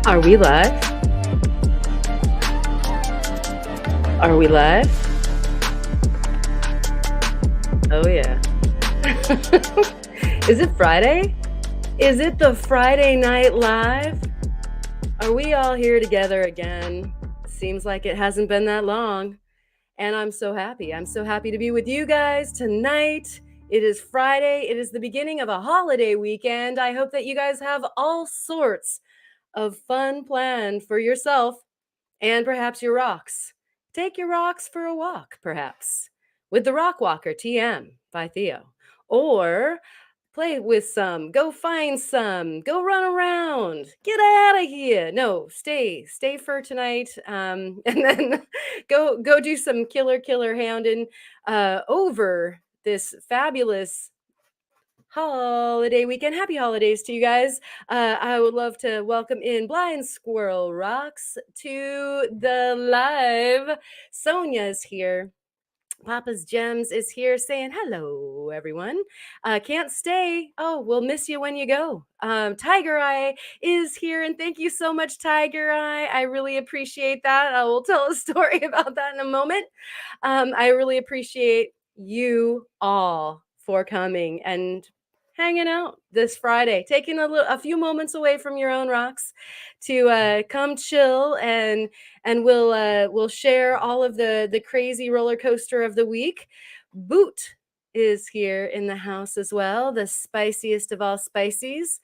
Are we live? Are we live? Oh, yeah. Is it Friday? Is it the Friday Night Live? Are we all here together again? Seems like it hasn't been that long. And I'm so happy. I'm so happy to be with you guys tonight. It is Friday. It is the beginning of a holiday weekend. I hope that you guys have all sorts of fun planned for yourself and perhaps your rocks. Take your rocks for a walk, perhaps, with the Rock Walker TM by Theo. Or play with some, go find some, go run around, get out of here. No, stay for tonight. And then go do some killer hounding over this fabulous holiday weekend. Happy holidays to you guys. I would love to welcome in Blind Squirrel Rocks to the live. Sonia's here. Papa's Gems is here saying hello, everyone. Can't stay. Oh, we'll miss you when you go. Tiger Eye is here, and thank you so much, Tiger Eye. I really appreciate that. I will tell a story about that in a moment. I really appreciate you all for coming and hanging out this Friday, taking a few moments away from your own rocks to come chill and we'll share all of the crazy roller coaster of the week. Boot is here in the house as well, the spiciest of all spices.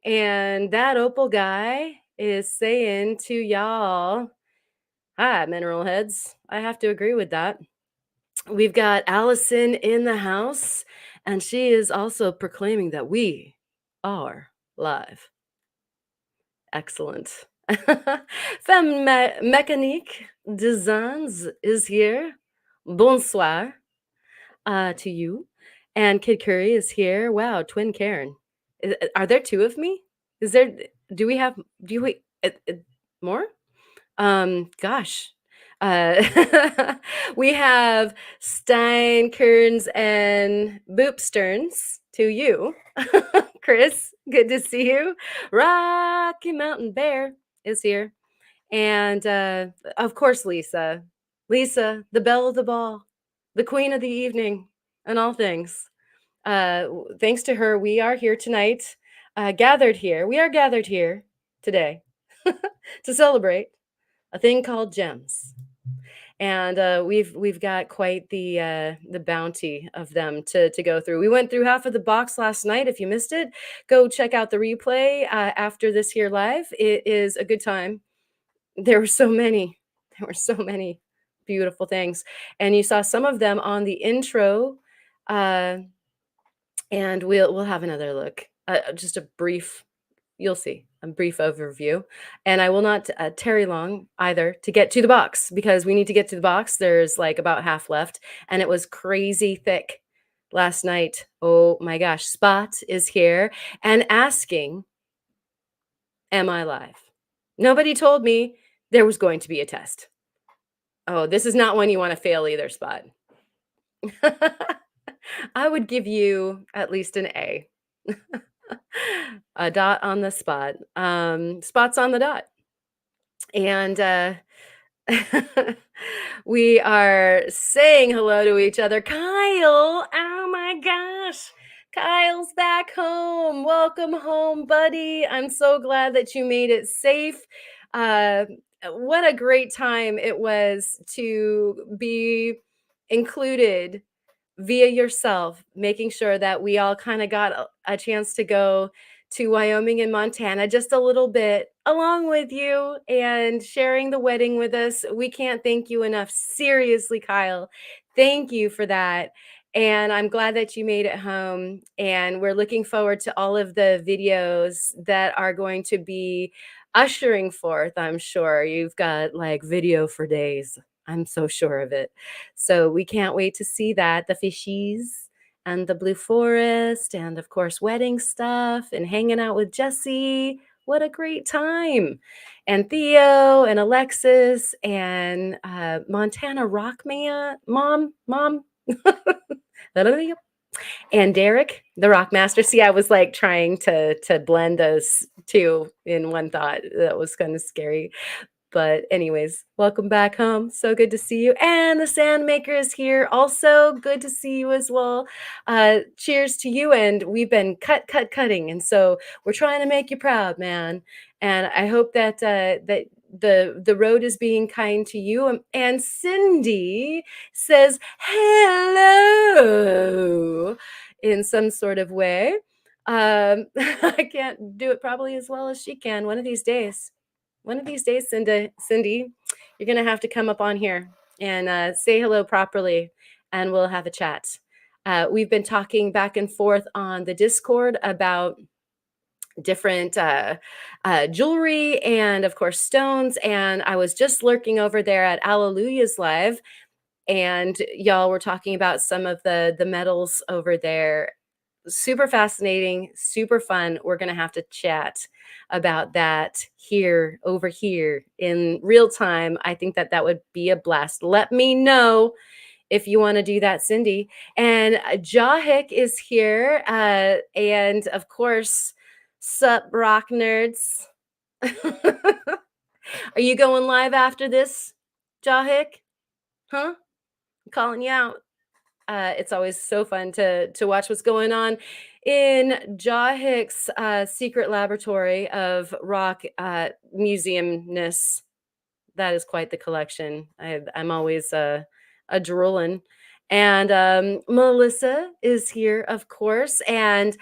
And that Opal guy is saying to y'all, hi, mineral heads. I have to agree with that. We've got Allison in the house, and she is also proclaiming that we are live. Excellent. Femme Mécanique Designs is here. Bonsoir to you. And Kid Curry is here. Wow, twin Karen. Are there two of me? Is there, do we more? Gosh. We have Stein, Kearns, and Boopsterns to you. Chris, good to see you. Rocky Mountain Bear is here. And of course, Lisa. Lisa, the belle of the ball, the queen of the evening, and all things. Thanks to her, we are here tonight, gathered here. We are gathered here today to celebrate a thing called gems. And we've got quite the bounty of them to go through. We went through half of the box last night. If you missed it, go check out the replay after this here live. It is a good time. There were so many beautiful things, and you saw some of them on the intro. And we'll have another look. Just a brief, you'll see a brief overview, and I will not tarry long either to get to the box, because we need to get to the box. There's like about half left, and it was crazy thick last night. Oh my gosh. Spot is here and asking, am I live? Nobody told me there was going to be a test. Oh, this is not one you want to fail either, Spot. I would give you at least an A. A dot on the spot. Spots on the dot. And we are saying hello to each other. Kyle, oh my gosh. Kyle's back home. Welcome home, buddy. I'm so glad that you made it safe. What a great time it was to be included via yourself, making sure that we all kind of got a chance to go to Wyoming and Montana just a little bit along with you and sharing the wedding with us. We can't thank you enough. Seriously, Kyle, thank you for that. And I'm glad that you made it home. And we're looking forward to all of the videos that are going to be ushering forth. I'm sure you've got like video for days. I'm so sure of it. So we can't wait to see that. The fishies and the blue forest, and of course, wedding stuff and hanging out with Jesse. What a great time. And Theo and Alexis and Montana Rockman, mom. And Derek, the rock master. See, I was like trying to blend those two in one thought. That was kind of scary. But anyways, welcome back home. So good to see you. And the Sandmaker is here. Also good to see you as well. Cheers to you. And we've been cutting. And so we're trying to make you proud, man. And I hope that that the road is being kind to you. And Cindy says hello in some sort of way. I can't do it probably as well as she can one of these days. One of these days, Cindy, you're gonna have to come up on here and say hello properly, and we'll have a chat. We've been talking back and forth on the Discord about different jewelry and, of course, stones. And I was just lurking over there at Alleluia's live, and y'all were talking about some of the metals over there. Super fascinating, super fun. We're going to have to chat about that here, over here in real time. I think that that would be a blast. Let me know if you want to do that, Cindy. And Jahik is here. And of course, sup, rock nerds. Are you going live after this, Jahik? Huh? I'm calling you out. It's always so fun to watch what's going on in Jahik's secret laboratory of rock museumness. That is quite the collection. I'm always a drooling. And Melissa is here, of course. And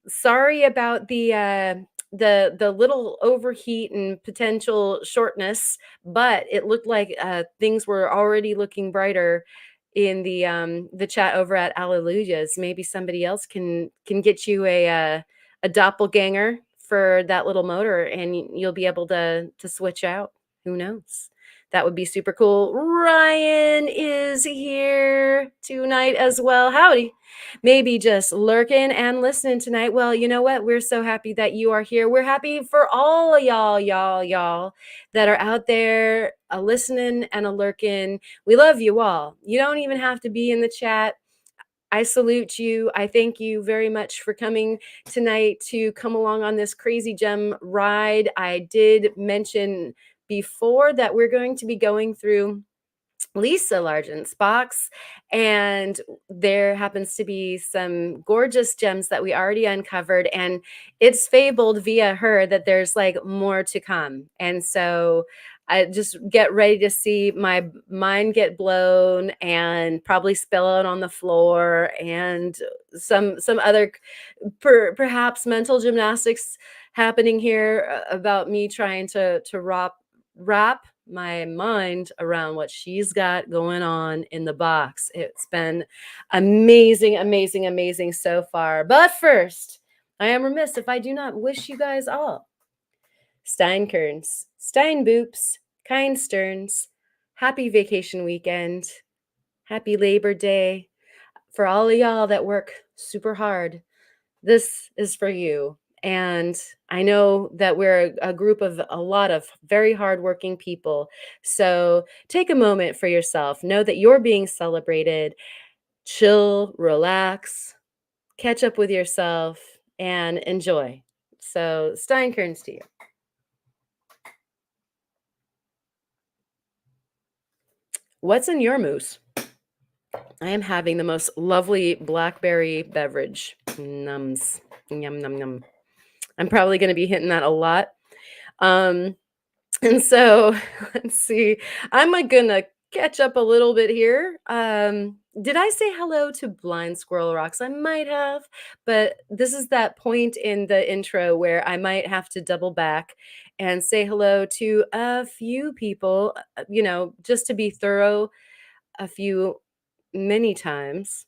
sorry about the little overheat and potential shortness, but it looked like things were already looking brighter in the chat over at Alleluia's. Maybe somebody else can get you a doppelganger for that little motor, and you'll be able to switch out. Who knows? That would be super cool. Ryan is here tonight as well. Howdy. Maybe just lurking and listening tonight. Well, you know what? We're so happy that you are here. We're happy for all of y'all that are out there listening and a lurking. We love you all. You don't even have to be in the chat. I salute you. I thank you very much for coming tonight to come along on this crazy gem ride. I did mention before that we're going to be going through Lisa Largent's box, and there happens to be some gorgeous gems that we already uncovered, and it's fabled via her that there's like more to come. And so I just get ready to see my mind get blown and probably spill out on the floor, and some other perhaps mental gymnastics happening here about me trying to wrap my mind around what she's got going on in the box. It's been amazing so far. But first, I am remiss if I do not wish you guys all Steinkerns, Steinboops, kind Stearns, happy vacation weekend, happy Labor Day. For all of y'all that work super hard, this is for you. And I know that we're a group of a lot of very hardworking people. So take a moment for yourself. Know that you're being celebrated. Chill, relax, catch up with yourself, and enjoy. So, Steinkerns to you. What's in your mousse? I am having the most lovely blackberry beverage. Nums. Yum, num, num. I'm probably going to be hitting that a lot. And so let's see. I'm gonna catch up a little bit here. Did I say hello to Blind Squirrel Rocks? I might have, but this is that point in the intro where I might have to double back and say hello to a few people, just to be thorough, many times.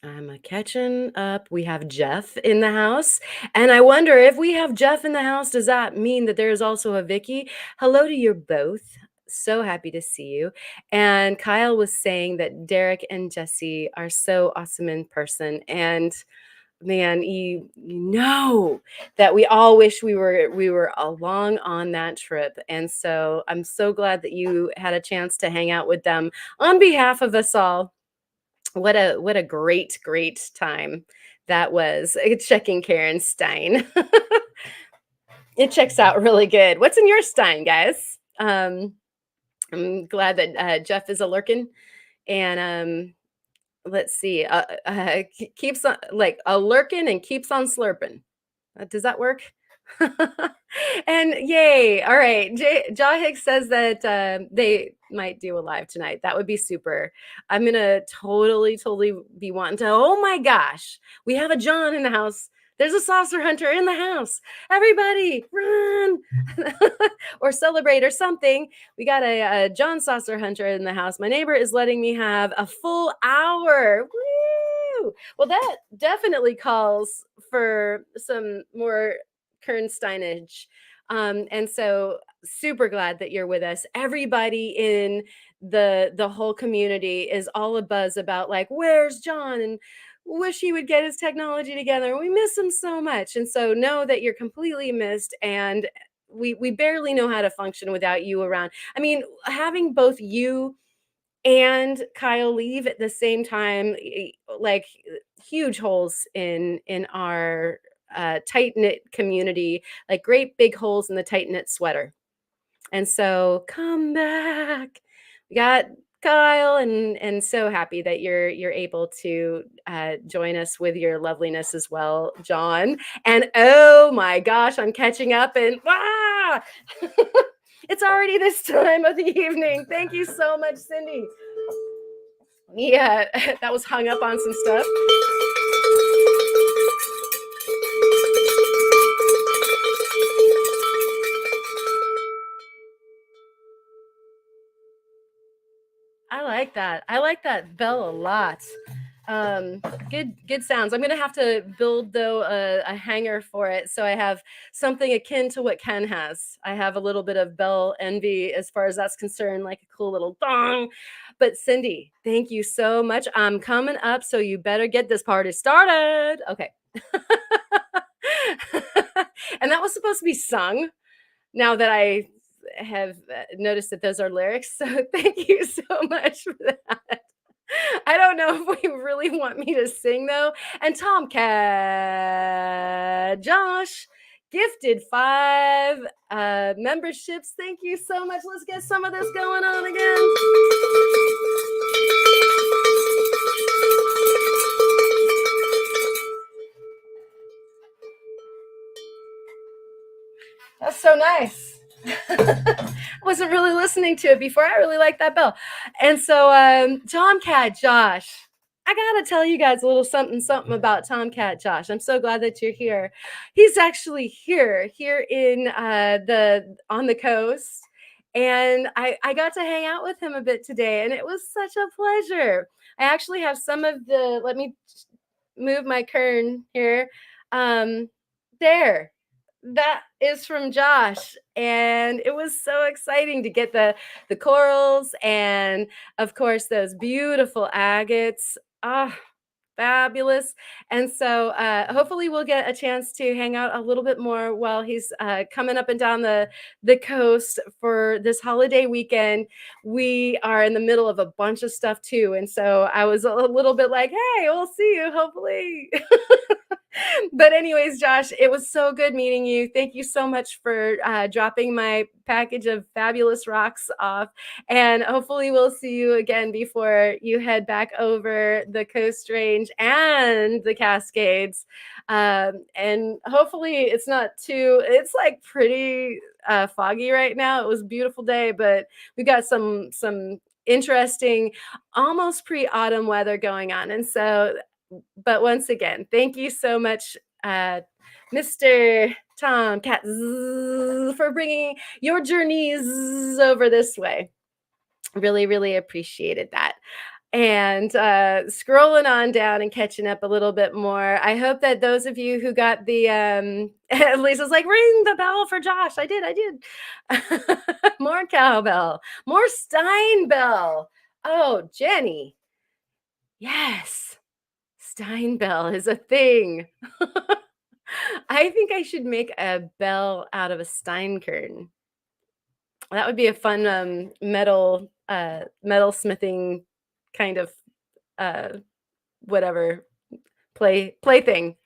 I'm catching up. We have Jeff in the house. And I wonder if we have Jeff in the house, does that mean that there is also a Vicky? Hello to you both. so happy to see you. And Kyle was saying that Derek and Jesse are so awesome in person. And man, you know that we all wish we were along on that trip. And so I'm so glad that you had a chance to hang out with them on behalf of us all. What a great time that was. Checking Karen Stein. It checks out really good. What's in your Stein, guys? I'm glad that Jeff is a lurking, and let's see, keeps on like a lurking and keeps on slurping. Does that work? And yay! All right, Jaw Hicks says that they might do a live tonight. That would be super. I'm gonna totally be wanting to. Oh my gosh, we have a John in the house. There's a saucer hunter in the house. Everybody, run or celebrate or something. We got a John saucer hunter in the house. My neighbor is letting me have a full hour. Woo! Well, that definitely calls for some more Kernsteinage. And so super glad that you're with us. Everybody in the whole community is all a buzz about like, where's John? And wish he would get his technology together. We miss him so much. And so know that you're completely missed, and we barely know how to function without you around. I mean, having both you and Kyle leave at the same time, like huge holes in our tight knit community, like great big holes in the tight knit sweater. And so come back. We got Kyle, and so happy that you're able to join us with your loveliness as well, John. And oh my gosh, I'm catching up, and it's already this time of the evening. Thank you so much, Cindy. Yeah, that was hung up on some stuff. I like that. I like that bell a lot. Good sounds. I'm gonna have to build though a hanger for it, so I have something akin to what Ken has. I have a little bit of bell envy as far as that's concerned, like a cool little dong. But Cindy, thank you so much. I'm coming up, so you better get this party started. Okay. And that was supposed to be sung. Now that I have noticed that those are lyrics, so thank you so much for that. I don't know if we really want me to sing though. And Tomcat, Josh, gifted 5 memberships. Thank you so much. Let's get some of this going on again. That's so nice. I wasn't really listening to it before. I really like that bell. And so Tomcat Josh, I gotta tell you guys a little something about Tomcat Josh. I'm so glad that you're here. He's actually here in the on the coast. And I got to hang out with him a bit today, and it was such a pleasure. I actually have some of the, let me move my kern here. There, that is from Josh, and it was so exciting to get the corals and of course those beautiful agates. Ah, fabulous. And so hopefully we'll get a chance to hang out a little bit more while he's coming up and down the coast for this holiday weekend. We are in the middle of a bunch of stuff too, and so I was a little bit like, hey, we'll see you hopefully. But anyways, Josh, it was so good meeting you. Thank you so much for dropping my package of fabulous rocks off. And hopefully we'll see you again before you head back over the Coast Range and the Cascades. And hopefully it's not too, it's like pretty foggy right now. It was a beautiful day, but we got some interesting, almost pre-autumn weather going on. And so, but once again, thank you so much, Mr. Tom Cat, for bringing your journeys over this way. Really appreciated that. And scrolling on down and catching up a little bit more. I hope that those of you who got the Lisa's like, ring the bell for Josh. I did. More cowbell, more Stein bell. Oh, Jenny. Yes. Stein bell is a thing. I think I should make a bell out of a Steinkern. That would be a fun metal smithing kind of uh whatever plaything.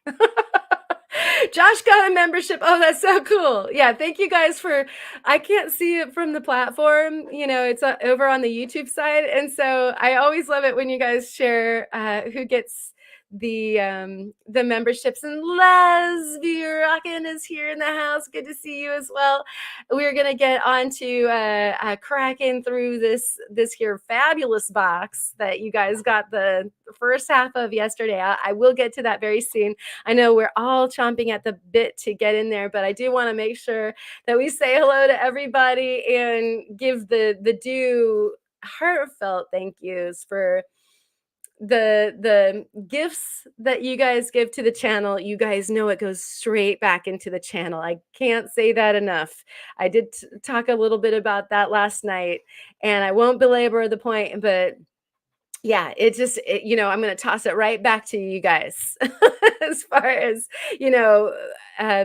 Josh got a membership. Oh, that's so cool. Yeah, thank you guys for I can't see it from the platform, it's over on the YouTube side, and so I always love it when you guys share who gets the memberships. And Les Rockin is here in the house. Good to see you as well. We're gonna get on to cracking through this here fabulous box that you guys got the first half of yesterday. I will get to that very soon. I know we're all chomping at the bit to get in there, but I do want to make sure that we say hello to everybody and give the due heartfelt thank yous for the gifts that you guys give to the channel. You guys know it goes straight back into the channel. I can't say that enough. I did talk a little bit about that last night, and I won't belabor the point, but yeah, I'm going to toss it right back to you guys as far as,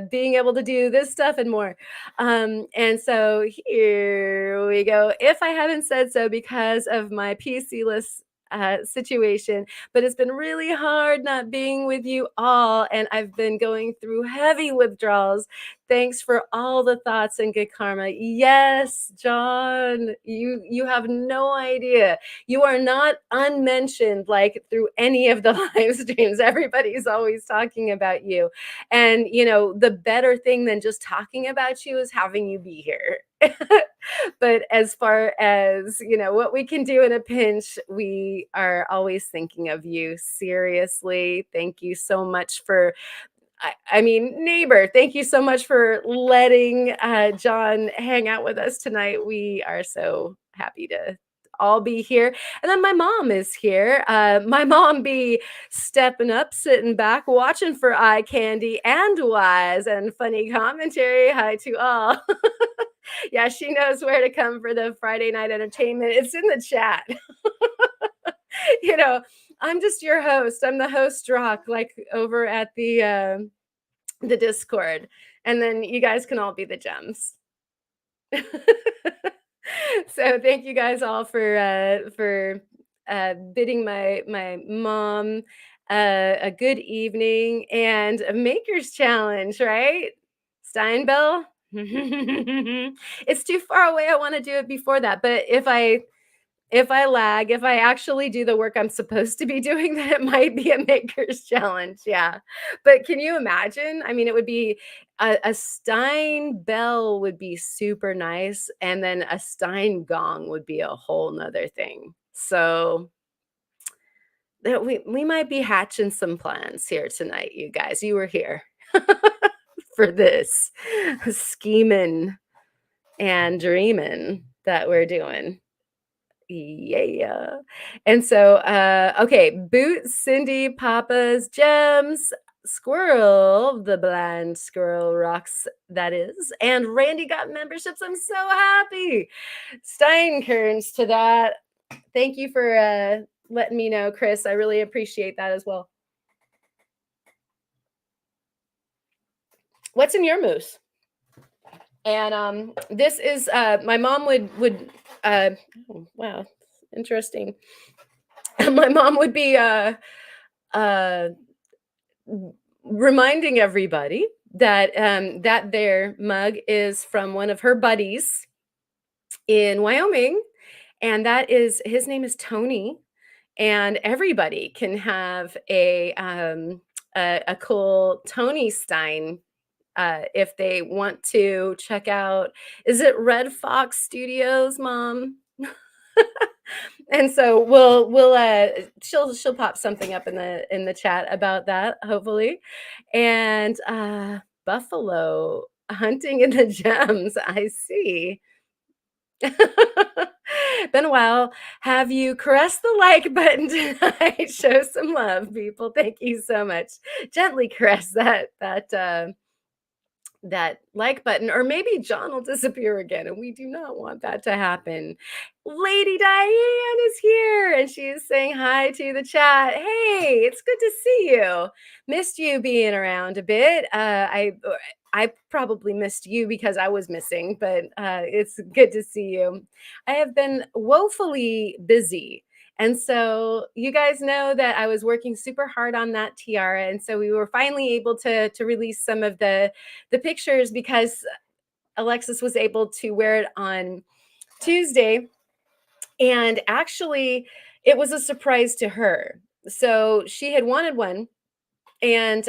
being able to do this stuff and more. And so here we go. If I haven't said so because of my PC-less situation, but it's been really hard not being with you all, and I've been going through heavy withdrawals. Thanks for all the thoughts and good karma. Yes, John, you have no idea. You are not unmentioned like through any of the live streams. Everybody's always talking about you. And, the better thing than just talking about you is having you be here. But as far as, what we can do in a pinch, we are always thinking of you. Seriously. Thank you so much for I mean, neighbor, thank you so much for letting John hang out with us tonight. We are so happy to all be here. And then my mom is here. My mom be stepping up, sitting back, watching for eye candy and wise and funny commentary. Hi to all. Yeah, she knows where to come for the Friday night entertainment. It's in the chat. you know, I'm just your host. I'm the host rock, like over at the Discord, and then you guys can all be the gems. So thank you guys all for bidding my mom a good evening and a maker's challenge, right? Steinbell. It's too far away. I want to do it before that, but if I lag, if I actually do the work I'm supposed to be doing, then it might be a maker's challenge. Yeah. But can you imagine? I mean, it would be a Stein bell would be super nice. And then a Stein gong would be a whole nother thing. So that we might be hatching some plans here tonight, you guys. You were here for this scheming and dreaming that we're doing. Yeah. And so, okay, Boot, Cindy, Papa's Gems, Squirrel, the blind squirrel rocks, that is. And Randy got memberships. I'm so happy. Steinkerns to that. Thank you for letting me know, Chris. I really appreciate that as well. What's in your moose? And this is my mom would oh, wow, interesting. My mom would be uh reminding everybody that that their mug is from one of her buddies in Wyoming, and that is his name is Tony, and everybody can have a cool Tony Stein if they want to check out. Is it Red Fox Studios, Mom? And so we'll she'll pop something up in the chat about that, hopefully. And buffalo hunting in the gems. I see. Been a while. Have you caressed the like button tonight? Show some love, people. Thank you so much. Gently caress that like button, or maybe John will disappear again, and we do not want that to happen. Lady Diane is here, and she is saying hi to the chat. Hey, it's good to see you. Missed you being around a bit. I probably missed you because I was missing, but it's good to see you. I have been woefully busy. And so you guys know that I was working super hard on that tiara, and so we were finally able to release some of the pictures because Alexis was able to wear it on Tuesday. And actually, it was a surprise to her. So she had wanted one, and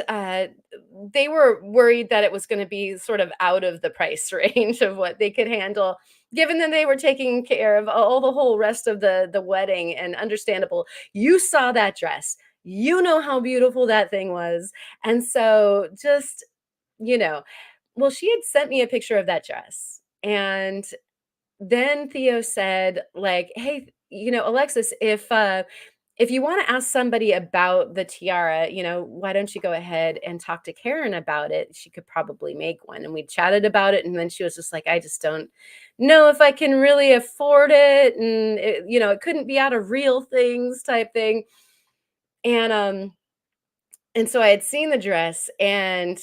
they were worried that it was going to be sort of out of the price range of what they could handle, given that they were taking care of all the whole rest of the wedding. And understandable. You saw that dress. You know how beautiful that thing was. And so just, you know, well, she had sent me a picture of that dress. And then Theo said, like, hey, Alexis, if you want to ask somebody about the tiara, why don't you go ahead and talk to Karen about it? She could probably make one. And we chatted about it. And then she was just like, I just don't know if I can really afford it. And it couldn't be out of real things type thing. And so I had seen the dress, and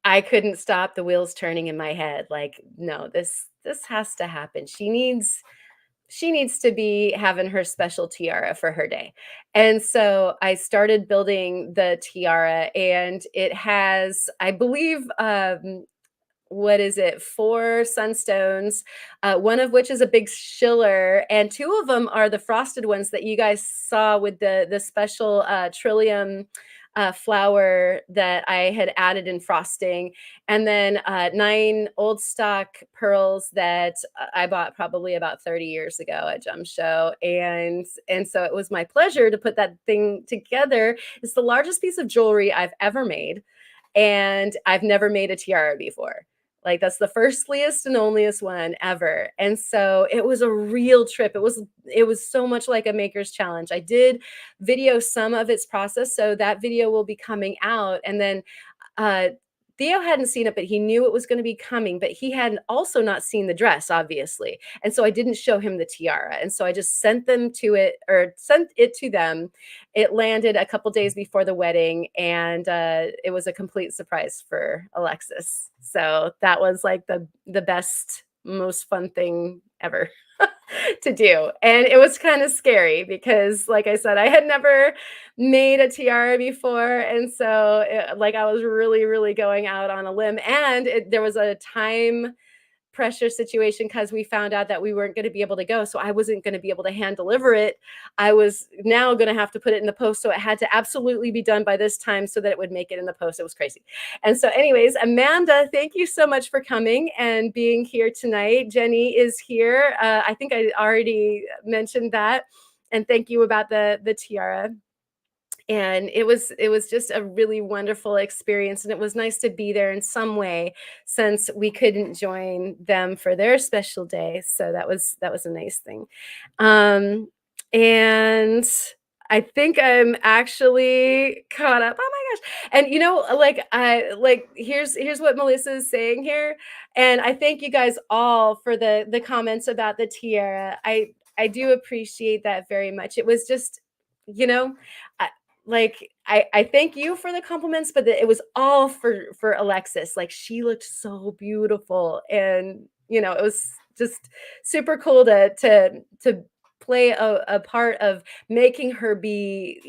I couldn't stop the wheels turning in my head. Like, no, this has to happen. She needs to be having her special tiara for her day. And so I started building the tiara, and it has, I believe, what is it, 4 sunstones, one of which is a big schiller, and 2 of them are the frosted ones that you guys saw with the special trillium flower that I had added in frosting, and then 9 old stock pearls that I bought probably about 30 years ago at Gem Show, and so it was my pleasure to put that thing together. It's the largest piece of jewelry I've ever made, and I've never made a tiara before. Like, that's the firstliest and onlyest one ever. And so it was a real trip. It was so much like a maker's challenge. I did video some of its process, so that video will be coming out. And then uh Theo hadn't seen it, but he knew it was going to be coming, but he had also not seen the dress, obviously. And so I didn't show him the tiara. And so I just sent it to them. It landed a couple days before the wedding, and it was a complete surprise for Alexis. So that was like the best, most fun thing ever to do. And it was kind of scary because, like I said, I had never made a tiara before. And so, like, I was really, really going out on a limb. And there was a time pressure situation because we found out that we weren't going to be able to go. So I wasn't going to be able to hand deliver it. I was now going to have to put it in the post. So it had to absolutely be done by this time so that it would make it in the post. It was crazy. And so, anyways, Amanda, thank you so much for coming and being here tonight. Jenny is here. I think I already mentioned that. And thank you about the tiara. And it was just a really wonderful experience, and it was nice to be there in some way since we couldn't join them for their special day. So that was a nice thing. And I think I'm actually caught up. Oh my gosh. And like, here's what Melissa is saying here. And I thank you guys all for the comments about the tiara. I do appreciate that very much. It was just, you know, I thank you for the compliments, but it was all for Alexis. Like, she looked so beautiful, and it was just super cool to play a part of making her be,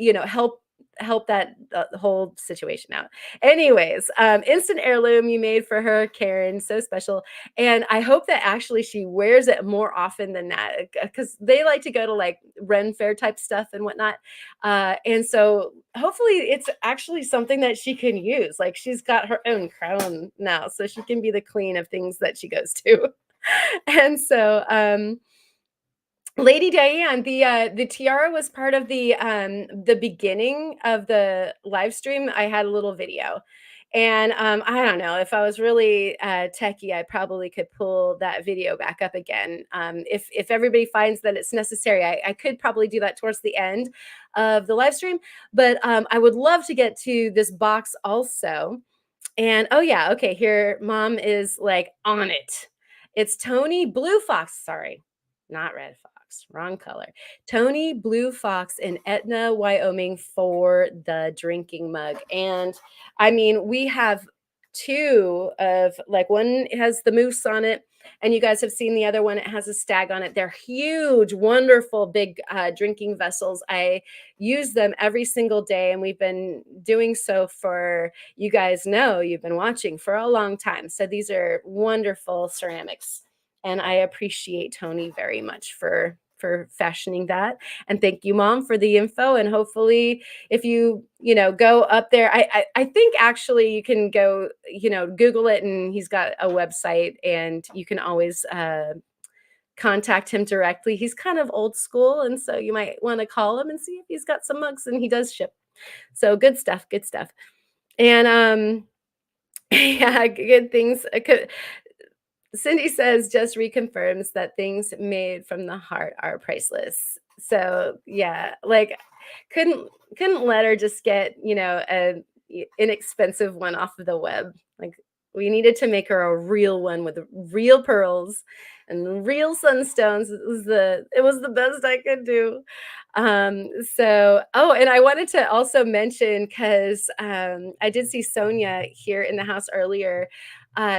help that whole situation out. Anyways, instant heirloom you made for her, Karen, so special. And I hope that actually she wears it more often than that, because they like to go to like Ren Fair type stuff and whatnot. And so hopefully it's actually something that she can use. Like, she's got her own crown now, so she can be the queen of things that she goes to. And so, Lady Diane, the tiara was part of the beginning of the live stream. I had a little video, And I don't know if I was really techie, I probably could pull that video back up again. If everybody finds that it's necessary, I could probably do that towards the end of the live stream. But I would love to get to this box also. And oh yeah, okay, here mom is like on it. It's Tony Blue Fox, sorry, not Red Fox, wrong color. Tony Blue Fox in Etna, Wyoming for the drinking mug. And I mean, we have two of like one has the moose on it, and you guys have seen the other one. It has a stag on it. They're huge, wonderful, big drinking vessels. I use them every single day, and we've been doing so for you guys know you've been watching for a long time. So these are wonderful ceramics. And I appreciate Tony very much for fashioning that. And thank you, Mom, for the info. And hopefully, if you go up there, I think actually you can go Google it, and he's got a website, and you can always contact him directly. He's kind of old school, and so you might want to call him and see if he's got some mugs, and he does ship. So good stuff, good stuff. And yeah, good things. Cindy says just reconfirms that things made from the heart are priceless. So yeah, like couldn't let her just get an inexpensive one off of the web. Like we needed to make her a real one with real pearls and real sunstones. It was the best I could do. So and I wanted to also mention because I did see Sonia here in the house earlier.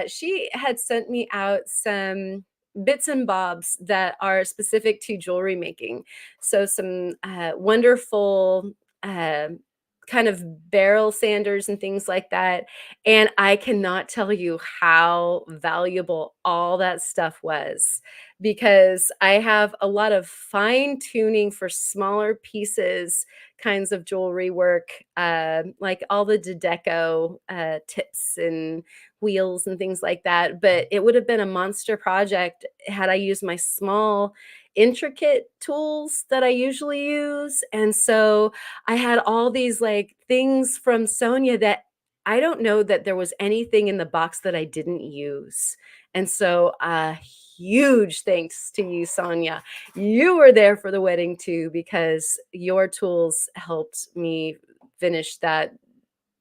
She had sent me out some bits and bobs that are specific to jewelry making. So some wonderful kind of barrel sanders and things like that. And I cannot tell you how valuable all that stuff was, because I have a lot of fine tuning for smaller pieces kinds of jewelry work, like all the Dedeco tips and wheels and things like that. But it would have been a monster project had I used my small, intricate tools that I usually use. And so I had all these like things from Sonia that I don't know that there was anything in the box that I didn't use. And so, huge thanks to you, Sonia. You were there for the wedding too, because your tools helped me finish that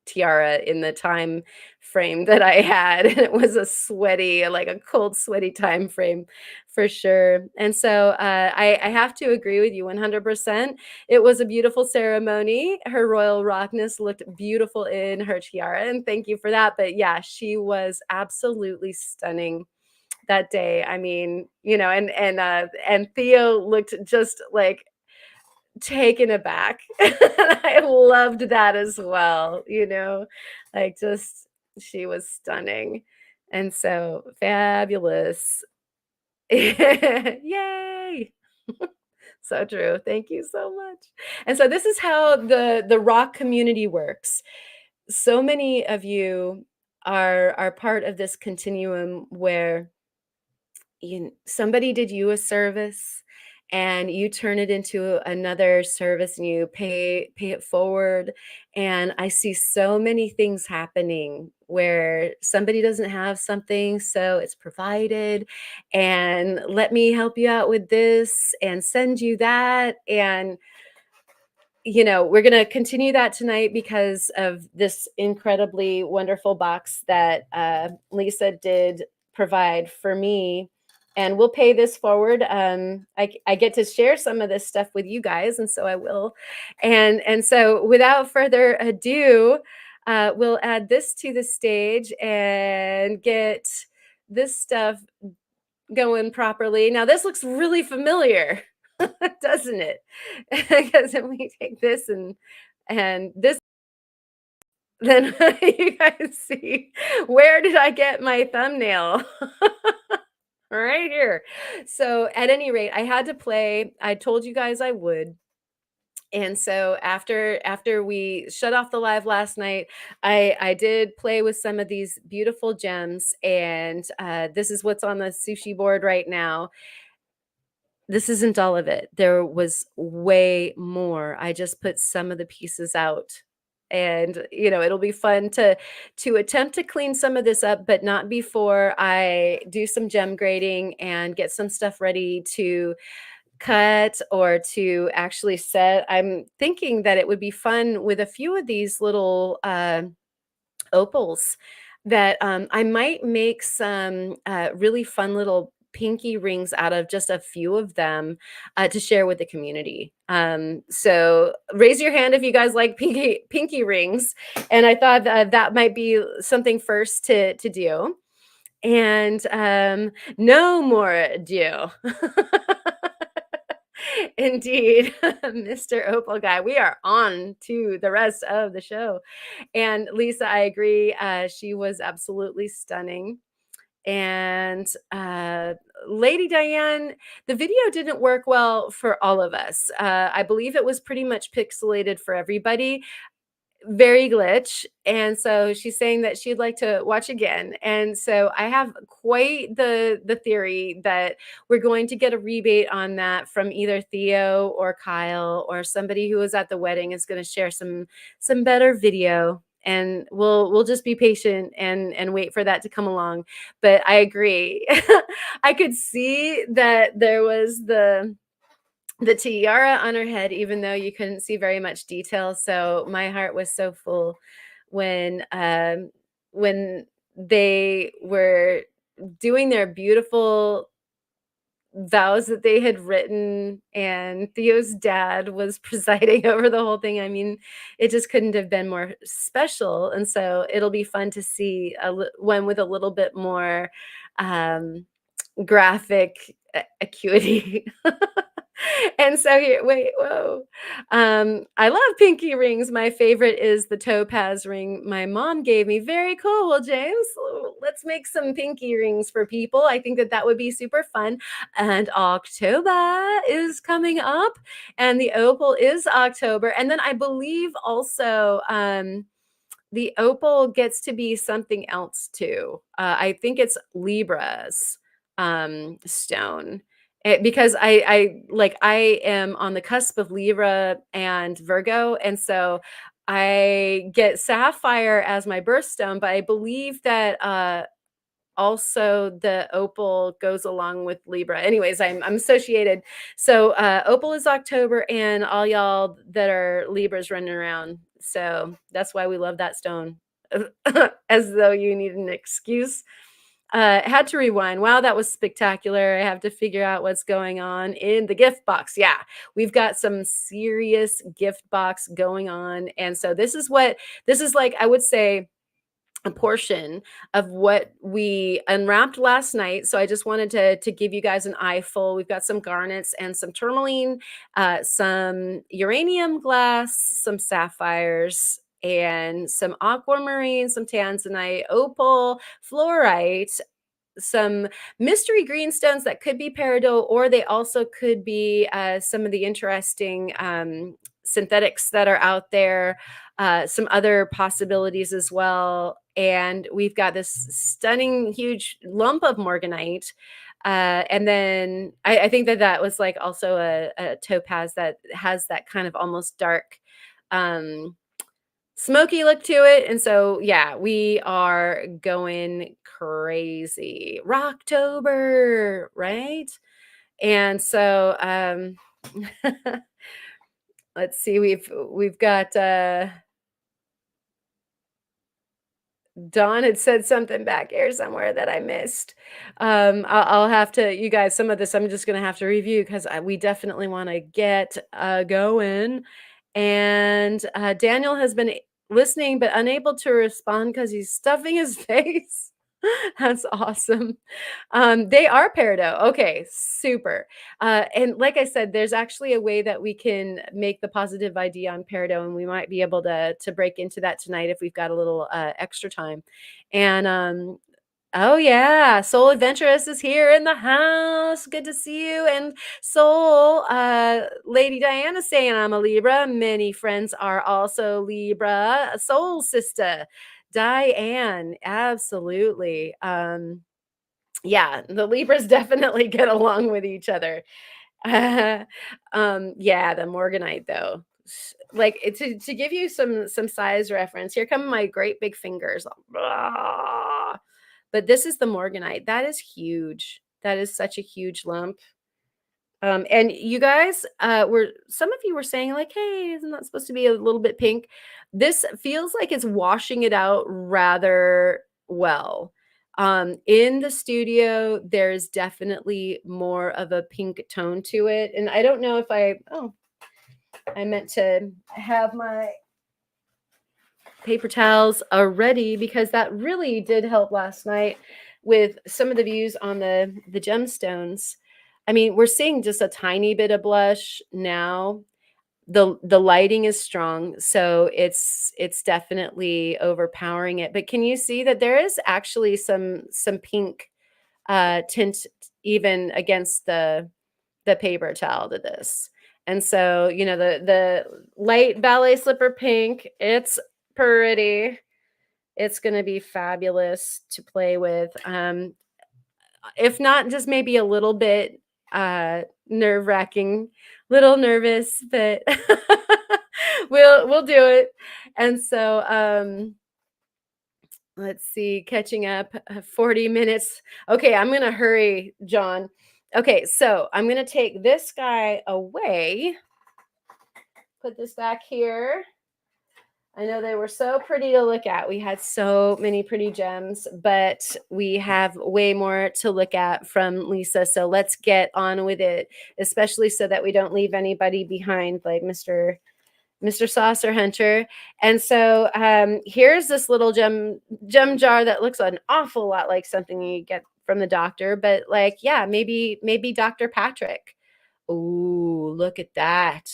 tiara in the time frame that I had. And it was like a cold, sweaty time frame for sure. And so I have to agree with you 100%. It was a beautiful ceremony. Her royal rockness looked beautiful in her tiara. And thank you for that. But yeah, she was absolutely stunning that day. I mean, and Theo looked just like taken aback. I loved that as well, like just she was stunning. And so fabulous. Yay. So true. Thank you so much. And so this is how the rock community works. So many of you are part of this continuum where somebody did you a service, and you turn it into another service, and you pay it forward. And I see so many things happening where somebody doesn't have something, so it's provided, and let me help you out with this and send you that. And we're going to continue that tonight because of this incredibly wonderful box that Lisa did provide for me. And we'll pay this forward. I get to share some of this stuff with you guys, and so I will. And so without further ado, we'll add this to the stage and get this stuff going properly. Now, this looks really familiar, doesn't it? Because if we take this and this, then you guys see, where did I get my thumbnail? Right here. So at any rate, I had to play. I told you guys I would. And so after we shut off the live last night, I did play with some of these beautiful gems, and this is what's on the sushi board right now. This isn't all of it. There was way more. I just put some of the pieces out And it'll be fun to attempt to clean some of this up, but not before I do some gem grading and get some stuff ready to cut or to actually set. I'm thinking that it would be fun with a few of these little opals that I might make some really fun little pinky rings out of just a few of them to share with the community. So raise your hand if you guys like pinky rings. And I thought that might be something first to do. And no more ado. Indeed, Mr. Opal guy. We are on to the rest of the show. And Lisa, I agree. She was absolutely stunning. And Lady Diane, the video didn't work well for all of us. I believe it was pretty much pixelated for everybody, very glitch. And so she's saying that she'd like to watch again. And so I have quite the theory that we're going to get a rebate on that from either Theo or Kyle, or somebody who was at the wedding is going to share some better video. And we'll just be patient and wait for that to come along. But I agree. I could see that there was the tiara on her head, even though you couldn't see very much detail. So my heart was so full when they were doing their beautiful vows that they had written, and Theo's dad was presiding over the whole thing. I mean, it just couldn't have been more special. And so it'll be fun to see one with a little bit more graphic acuity. And so here, wait, whoa. I love pinky rings. My favorite is the topaz ring my mom gave me. Very cool. Well, James, let's make some pinky rings for people. I think that would be super fun. And October is coming up, and the opal is October. And then I believe also the opal gets to be something else too. I think it's Libra's stone. Because I am on the cusp of Libra and Virgo, and so I get Sapphire as my birthstone, but I believe that also the opal goes along with Libra. Anyways, I'm associated. So opal is October, and all y'all that are Libras running around. So that's why we love that stone. As though you need an excuse. Had to rewind. Wow, that was spectacular. I have to figure out what's going on in the gift box. Yeah, we've got some serious gift box going on. And so this is like, I would say, a portion of what we unwrapped last night. So I just wanted to give you guys an eye full. We've got some garnets and some tourmaline, some uranium glass, some sapphires, and some aquamarine, some tanzanite, opal, fluorite, some mystery greenstones that could be peridot, or they also could be some of the interesting synthetics that are out there, some other possibilities as well. And we've got this stunning, huge lump of morganite. And then I think that was like also a topaz that has that kind of almost dark, smoky look to it. And so, yeah, we are going crazy. Rocktober, right? And so, let's see, we've got Dawn had said something back here somewhere that I missed. I'll have to, you guys, some of this I'm just going to have to review because we definitely want to get going. And Daniel has been listening but unable to respond because he's stuffing his face. That's awesome. They are peridot. Okay, super. And like I said, there's actually a way that we can make the positive ID on peridot, and we might be able to break into that tonight if we've got a little extra time. And oh yeah, Soul Adventurous is here in the house. Good to see you. And Soul, Lady Diana saying I'm a Libra. Many friends are also Libra. Soul sister, Diane, absolutely. Yeah, the Libras definitely get along with each other. Yeah, the Morganite though. like to give you some size reference. Here come my great big fingers. Blah. But this is the Morganite. That is huge. That is such a huge lump. And you guys, were some of you were saying like, "Hey, isn't that supposed to be a little bit pink?" This feels like it's washing it out rather well. In the studio, there's definitely more of a pink tone to it, and I don't know if I meant to have my paper towels are ready because that really did help last night with some of the views on the gemstones. I mean, we're seeing just a tiny bit of blush now. The lighting is strong, so it's definitely overpowering it. But can you see that there is actually some pink tint even against the paper towel to this? And so, you know, the light ballet slipper pink, it's pretty. It's going to be fabulous to play with. If not, just maybe a little bit nerve-wracking, little nervous, but we'll do it. And so let's see, catching up 40 minutes. Okay, I'm going to hurry, John. Okay, so I'm going to take this guy away. Put this back here. I know they were so pretty to look at. We had so many pretty gems, but we have way more to look at from Lisa. So let's get on with it, especially so that we don't leave anybody behind, like Mr. Saucer Hunter. And so here's this little gem jar that looks an awful lot like something you get from the doctor, but like, yeah, maybe Dr. Patrick. Ooh, look at that.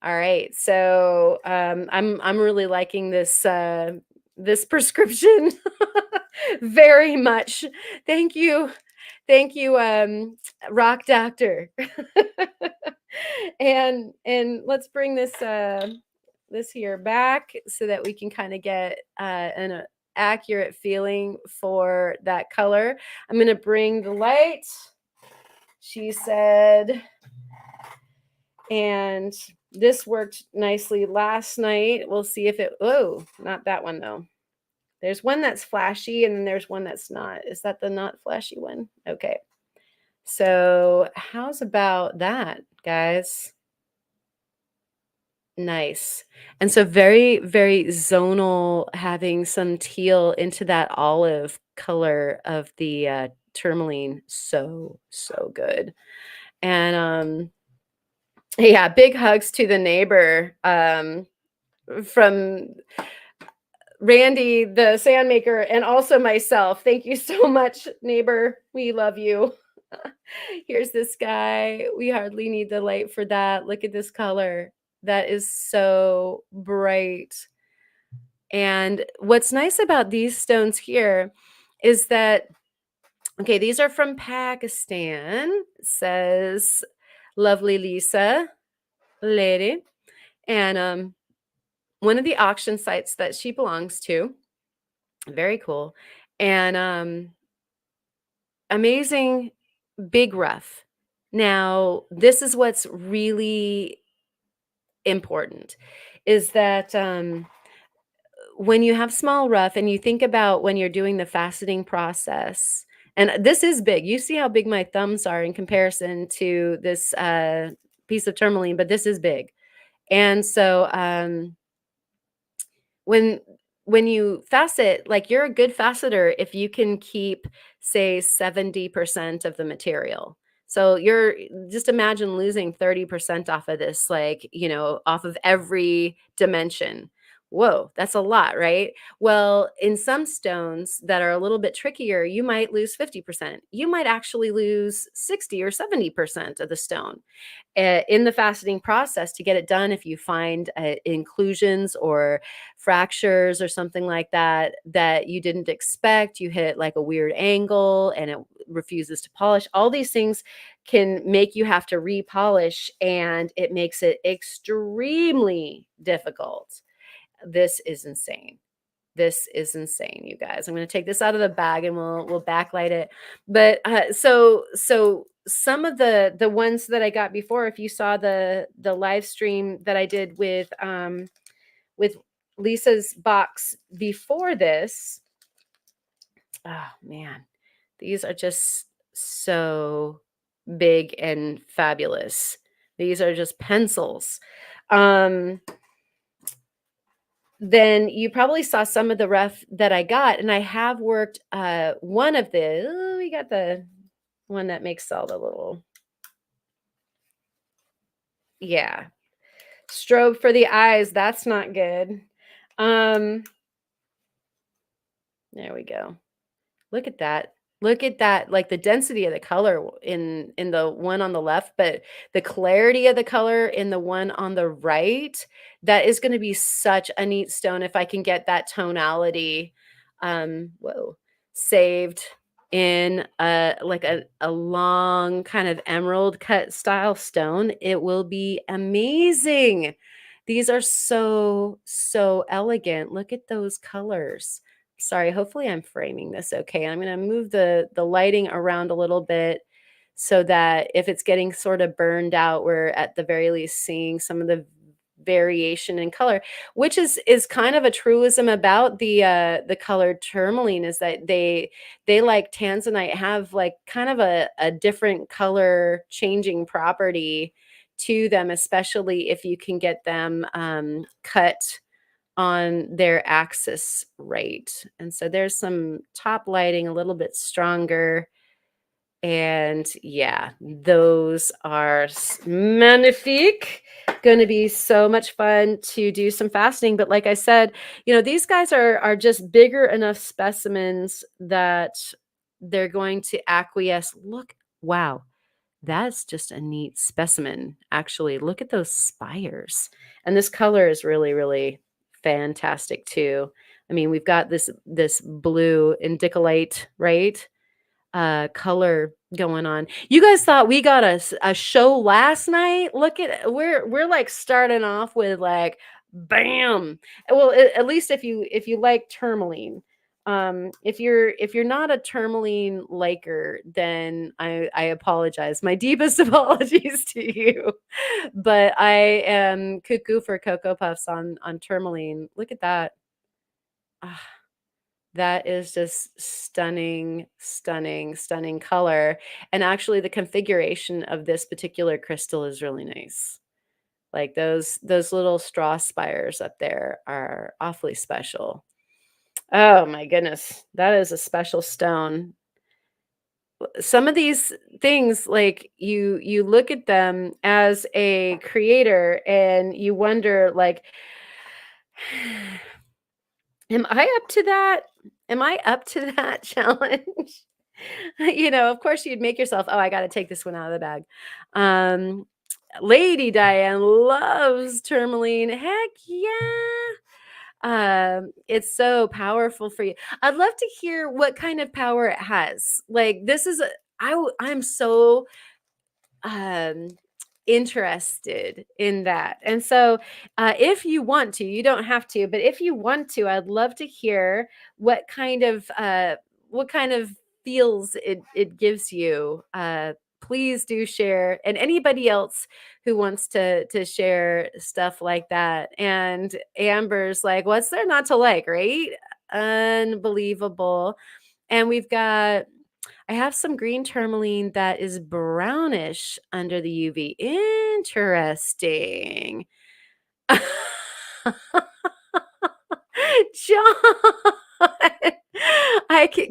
All right, so I'm really liking this this prescription very much. Thank you, Rock Doctor. And let's bring this this here back so that we can kind of get an accurate feeling for that color. I'm gonna bring the light. She said, and this worked nicely last night. We'll see if it, oh, not that one though. There's one that's flashy and then there's one that's not. Is that the not flashy one? Okay. So how's about that, guys? Nice. And so very, very zonal, having some teal into that olive color of the tourmaline. So, so good. And yeah, big hugs to the neighbor from Randy, the sandmaker, and also myself. Thank you so much, neighbor. We love you. Here's this guy. We hardly need the light for that. Look at this color. That is so bright. And what's nice about these stones here is that, okay, these are from Pakistan, says lovely Lisa lady. And one of the auction sites that she belongs to, very cool. And amazing big rough. Now, this is what's really important is that when you have small rough and you think about when you're doing the faceting process, and this is big. You see how big my thumbs are in comparison to this piece of tourmaline, but this is big. And so when you facet, like you're a good faceter if you can keep, say, 70% of the material. So you're just imagine losing 30% off of this, like, you know, off of every dimension. Whoa, that's a lot, right? Well, in some stones that are a little bit trickier, you might lose 50%. You might actually lose 60 or 70% of the stone in the faceting process to get it done. If you find inclusions or fractures or something like that that you didn't expect, you hit like a weird angle and it refuses to polish, all these things can make you have to repolish, and it makes it extremely difficult. This is insane. This is insane, you guys. I'm going to take this out of the bag and we'll backlight it. But so some of the ones that I got before, if you saw the live stream that I did with Lisa's box before this, oh man, these are just so big and fabulous. These are just pencils. Um, then you probably saw some of the rough that I got, and I have worked one of the, we got the one that makes all the little, yeah, strobe for the eyes. That's not good. Um, there we go. Look at that. Look at that, like the density of the color in the one on the left, but the clarity of the color in the one on the right, that is going to be such a neat stone if I can get that tonality whoa, saved in a long kind of emerald cut style stone. It will be amazing. These are so elegant. Look at those colors. Sorry, hopefully I'm framing this okay. I'm going to move the lighting around a little bit so that if it's getting sort of burned out, we're at the very least seeing some of the variation in color, which is kind of a truism about the colored tourmaline, is that they like tanzanite have like kind of a different color changing property to them, especially if you can get them cut on their axis right. And so there's some top lighting a little bit stronger. And yeah, those are magnifique. Going to be so much fun to do some fastening. But like I said, these guys are just bigger enough specimens that they're going to acquiesce. Look, wow, that's just a neat specimen. Actually, look at those spires. And this color is really, really fantastic too. I mean, we've got this blue indicolite, right? Color going on. You guys thought we got a show last night? Look at, we're like starting off with like bam. Well, at least if you like tourmaline. If you're not a tourmaline liker, then I apologize. My deepest apologies to you. But I am cuckoo for Cocoa Puffs on tourmaline. Look at that. Ah, that is just stunning, stunning, stunning color. And actually the configuration of this particular crystal is really nice. Like those little straw spires up there are awfully special. Oh my goodness, that is a special stone. Some of these things, like you look at them as a creator and you wonder, like, am I up to that? Am I up to that challenge? Of course you'd make yourself, oh, I got to take this one out of the bag. Um, Lady Diane loves tourmaline. Heck yeah. It's so powerful for you. I'd love to hear what kind of power it has. Like this is I'm so um interested in that. And so if you want to, you don't have to, but if you want to, I'd love to hear what kind of feels it gives you. Please do share, and anybody else who wants to share stuff like that. And Amber's like, what's there not to like, right? Unbelievable. And I have some green tourmaline that is brownish under the UV. Interesting. John,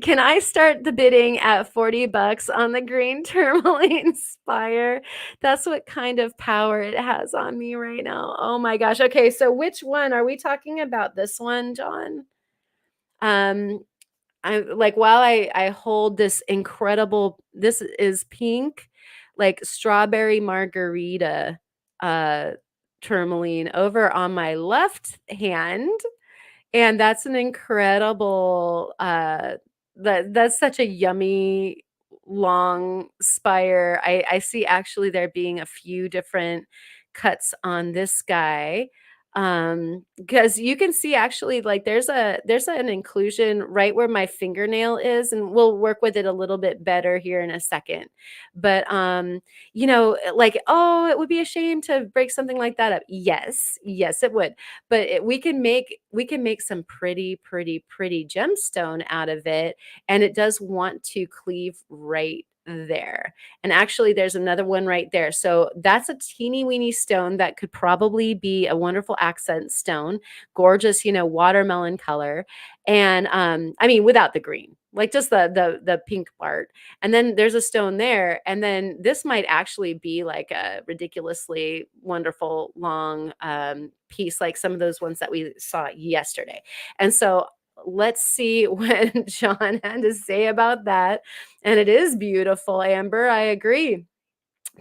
can I start the bidding at $40 on the green tourmaline spire? That's what kind of power it has on me right now. Oh my gosh. Okay, so which one are we talking about? This one, John? Um, I like, while I hold this incredible, this is pink, like strawberry margarita tourmaline over on my left hand. And that's an incredible that's such a yummy long spire. I see actually there being a few different cuts on this guy. Because you can see actually like there's an inclusion right where my fingernail is, and we'll work with it a little bit better here in a second. But like, oh, it would be a shame to break something like that up. Yes, yes, it would. But we can make some pretty gemstone out of it, and it does want to cleave right there. And actually, there's another one right there. So that's a teeny weeny stone that could probably be a wonderful accent stone. Gorgeous, watermelon color. And I mean, without the green, like just the pink part. And then there's a stone there. And then this might actually be like a ridiculously wonderful long piece, like some of those ones that we saw yesterday. And so let's see what John had to say about that. And it is beautiful, Amber. I agree.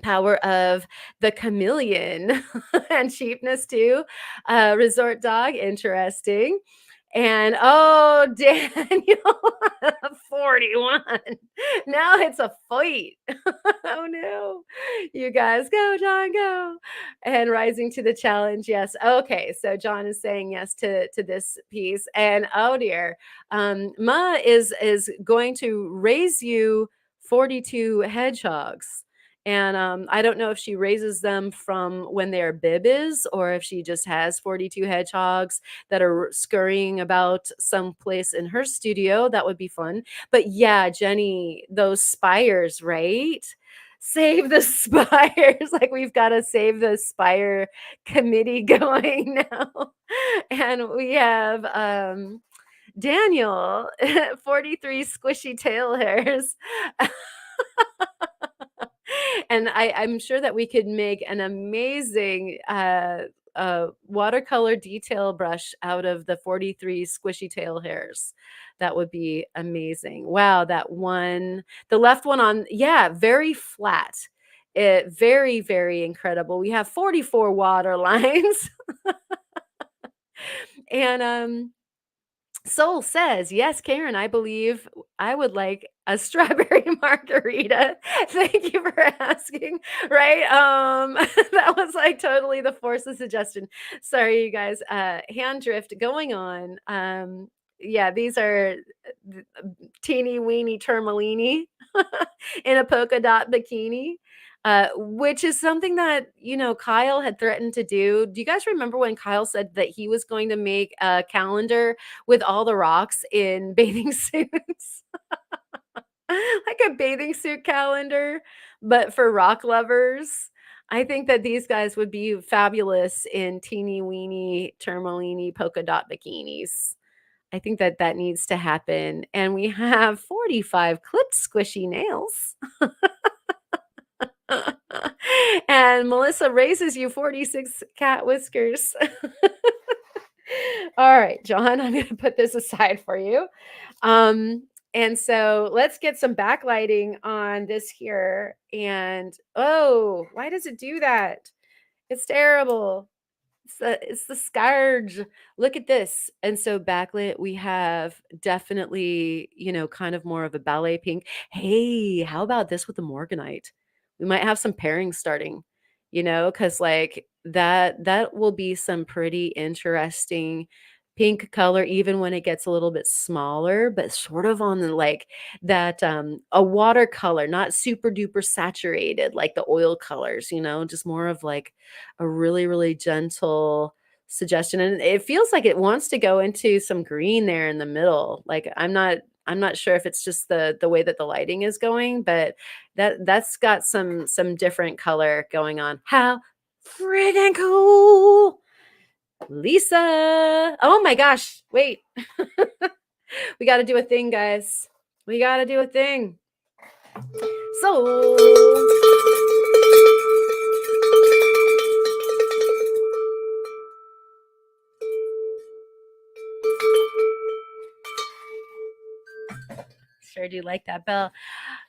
Power of the chameleon and cheapness too. Resort dog, interesting. And oh, Daniel, 41. Now it's a fight. Oh no. You guys go, John, go. And rising to the challenge. Yes. Okay. So John is saying yes to this piece. And oh dear. Ma is going to raise you 42 hedgehogs. And I don't know if she raises them from when they're bibis or if she just has 42 hedgehogs that are scurrying about someplace in her studio. That would be fun. But yeah, Jenny, those spires, right? Save the spires. Like we've got to save the spire committee going now. And we have Daniel, 43 squishy tail hairs. And I'm sure that we could make an amazing watercolor detail brush out of the 43 squishy tail hairs. That would be amazing. Wow, that one, the left one on, yeah, very flat. It very, very incredible. We have 44 water lines. And Soul says, yes, Karen, I believe I would like a strawberry margarita. Thank you for asking. Right? That was like totally the force of suggestion. Sorry, you guys. Hand drift going on. Yeah, these are teeny weeny Tourmaline in a polka dot bikini. Which is something that, Kyle had threatened to do. Do you guys remember when Kyle said that he was going to make a calendar with all the rocks in bathing suits? Like a bathing suit calendar, but for rock lovers. I think that these guys would be fabulous in teeny weeny Tourmaline polka dot bikinis. I think that that needs to happen. And we have 45 clipped squishy nails. And Melissa raises you 46 cat whiskers. All right, John, I'm going to put this aside for you. And so let's get some backlighting on this here. And oh, why does it do that? It's terrible. It's the scourge. Look at this. And so backlit, we have definitely, kind of more of a ballet pink. Hey, how about this with the Morganite? We might have some pairings starting, because like that will be some pretty interesting pink color, even when it gets a little bit smaller, but sort of on the like that a watercolor, not super duper saturated like the oil colors, just more of like a really, really gentle suggestion. And it feels like it wants to go into some green there in the middle. Like I'm not sure if it's just the way that the lighting is going, but that's got some different color going on. How friggin' cool. Lisa. Oh my gosh. Wait. We got to do a thing, guys. We got to do a thing. So sure do like that bell.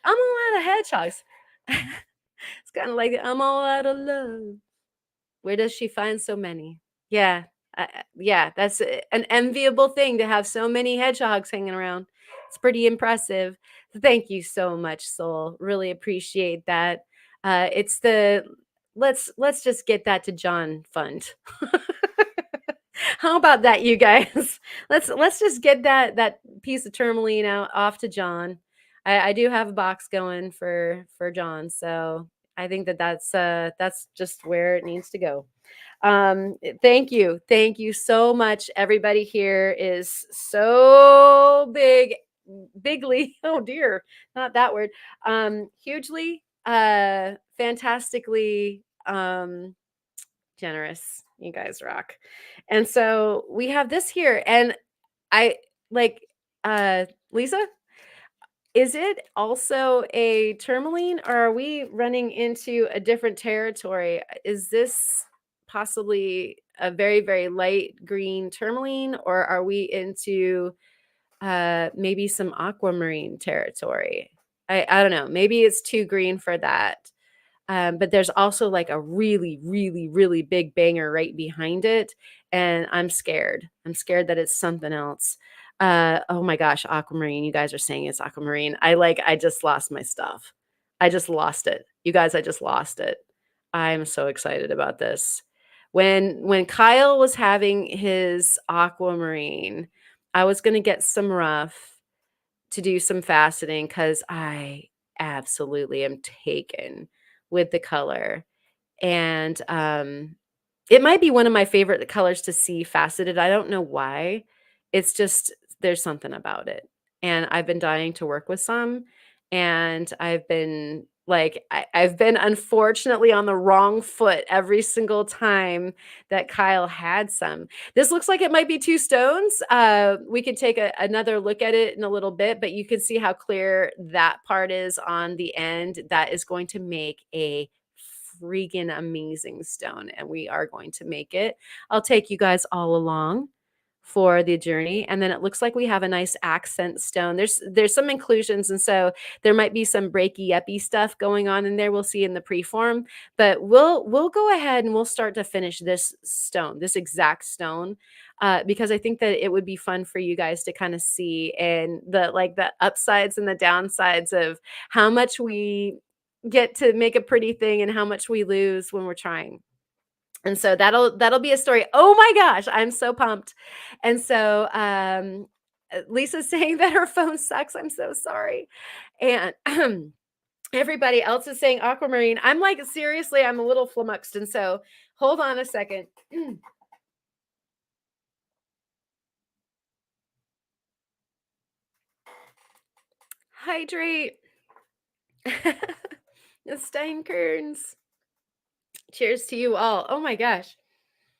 I'm all out of hedgehogs. It's kind of like I'm all out of love. Where does she find so many? Yeah, yeah, that's an enviable thing to have so many hedgehogs hanging around. It's pretty impressive. Thank you so much, Soul. Really appreciate that. It's the let's just get that to John fund. How about that, you guys? Let's just get that piece of tourmaline out off to John. I do have a box going for John, so I think that's just where it needs to go. Thank you so much. Everybody here is so bigly. Oh dear, not that word. Hugely, fantastically, generous. You guys rock. And so we have this here, and I like Lisa, is it also a tourmaline, or are we running into a different territory? Is this possibly a very, very light green tourmaline, or are we into maybe some aquamarine territory? I don't know. Maybe it's too green for that. But there's also like a really, really, really big banger right behind it. And I'm scared. I'm scared that it's something else. Oh my gosh, aquamarine. You guys are saying it's aquamarine. I just lost my stuff. I just lost it. You guys, I just lost it. I'm so excited about this. When Kyle was having his aquamarine, I was gonna get some rough to do some faceting because I absolutely am taken with the color. And it might be one of my favorite colors to see faceted. I don't know why. It's just there's something about it. And I've been dying to work with some. And I've been unfortunately on the wrong foot every single time that Kyle had some. This looks like it might be two stones. We can take another look at it in a little bit, but you can see how clear that part is on the end. That is going to make a freaking amazing stone, and we are going to make it. I'll take you guys all along for the journey, and then it looks like we have a nice accent stone. There's some inclusions, and so there might be some breaky uppy stuff going on in there. We'll see in the preform, but we'll go ahead and we'll start to finish this stone, this exact stone, because I think that it would be fun for you guys to kind of see, and the upsides and the downsides of how much we get to make a pretty thing and how much we lose when we're trying. And so that'll be a story. Oh my gosh, I'm so pumped. And so Lisa's saying that her phone sucks. I'm so sorry. And everybody else is saying aquamarine. I'm like, seriously, I'm a little flummoxed. And so hold on a second. Hydrate. The Steinkerns. Cheers to you all. Oh my gosh.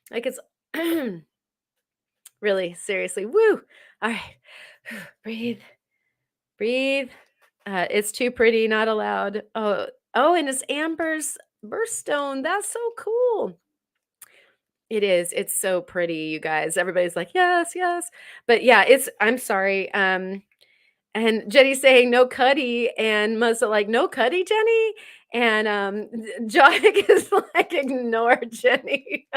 Like it's really seriously. Woo. All right. Breathe. Breathe. It's too pretty, not allowed. Oh, and it's Amber's birthstone. That's so cool. It is. It's so pretty, you guys. Everybody's like, yes, yes. But yeah, I'm sorry. And Jenny's saying no Cuddy, and Muzzle like no Cuddy, Jenny. And Jodic is like ignore Jenny.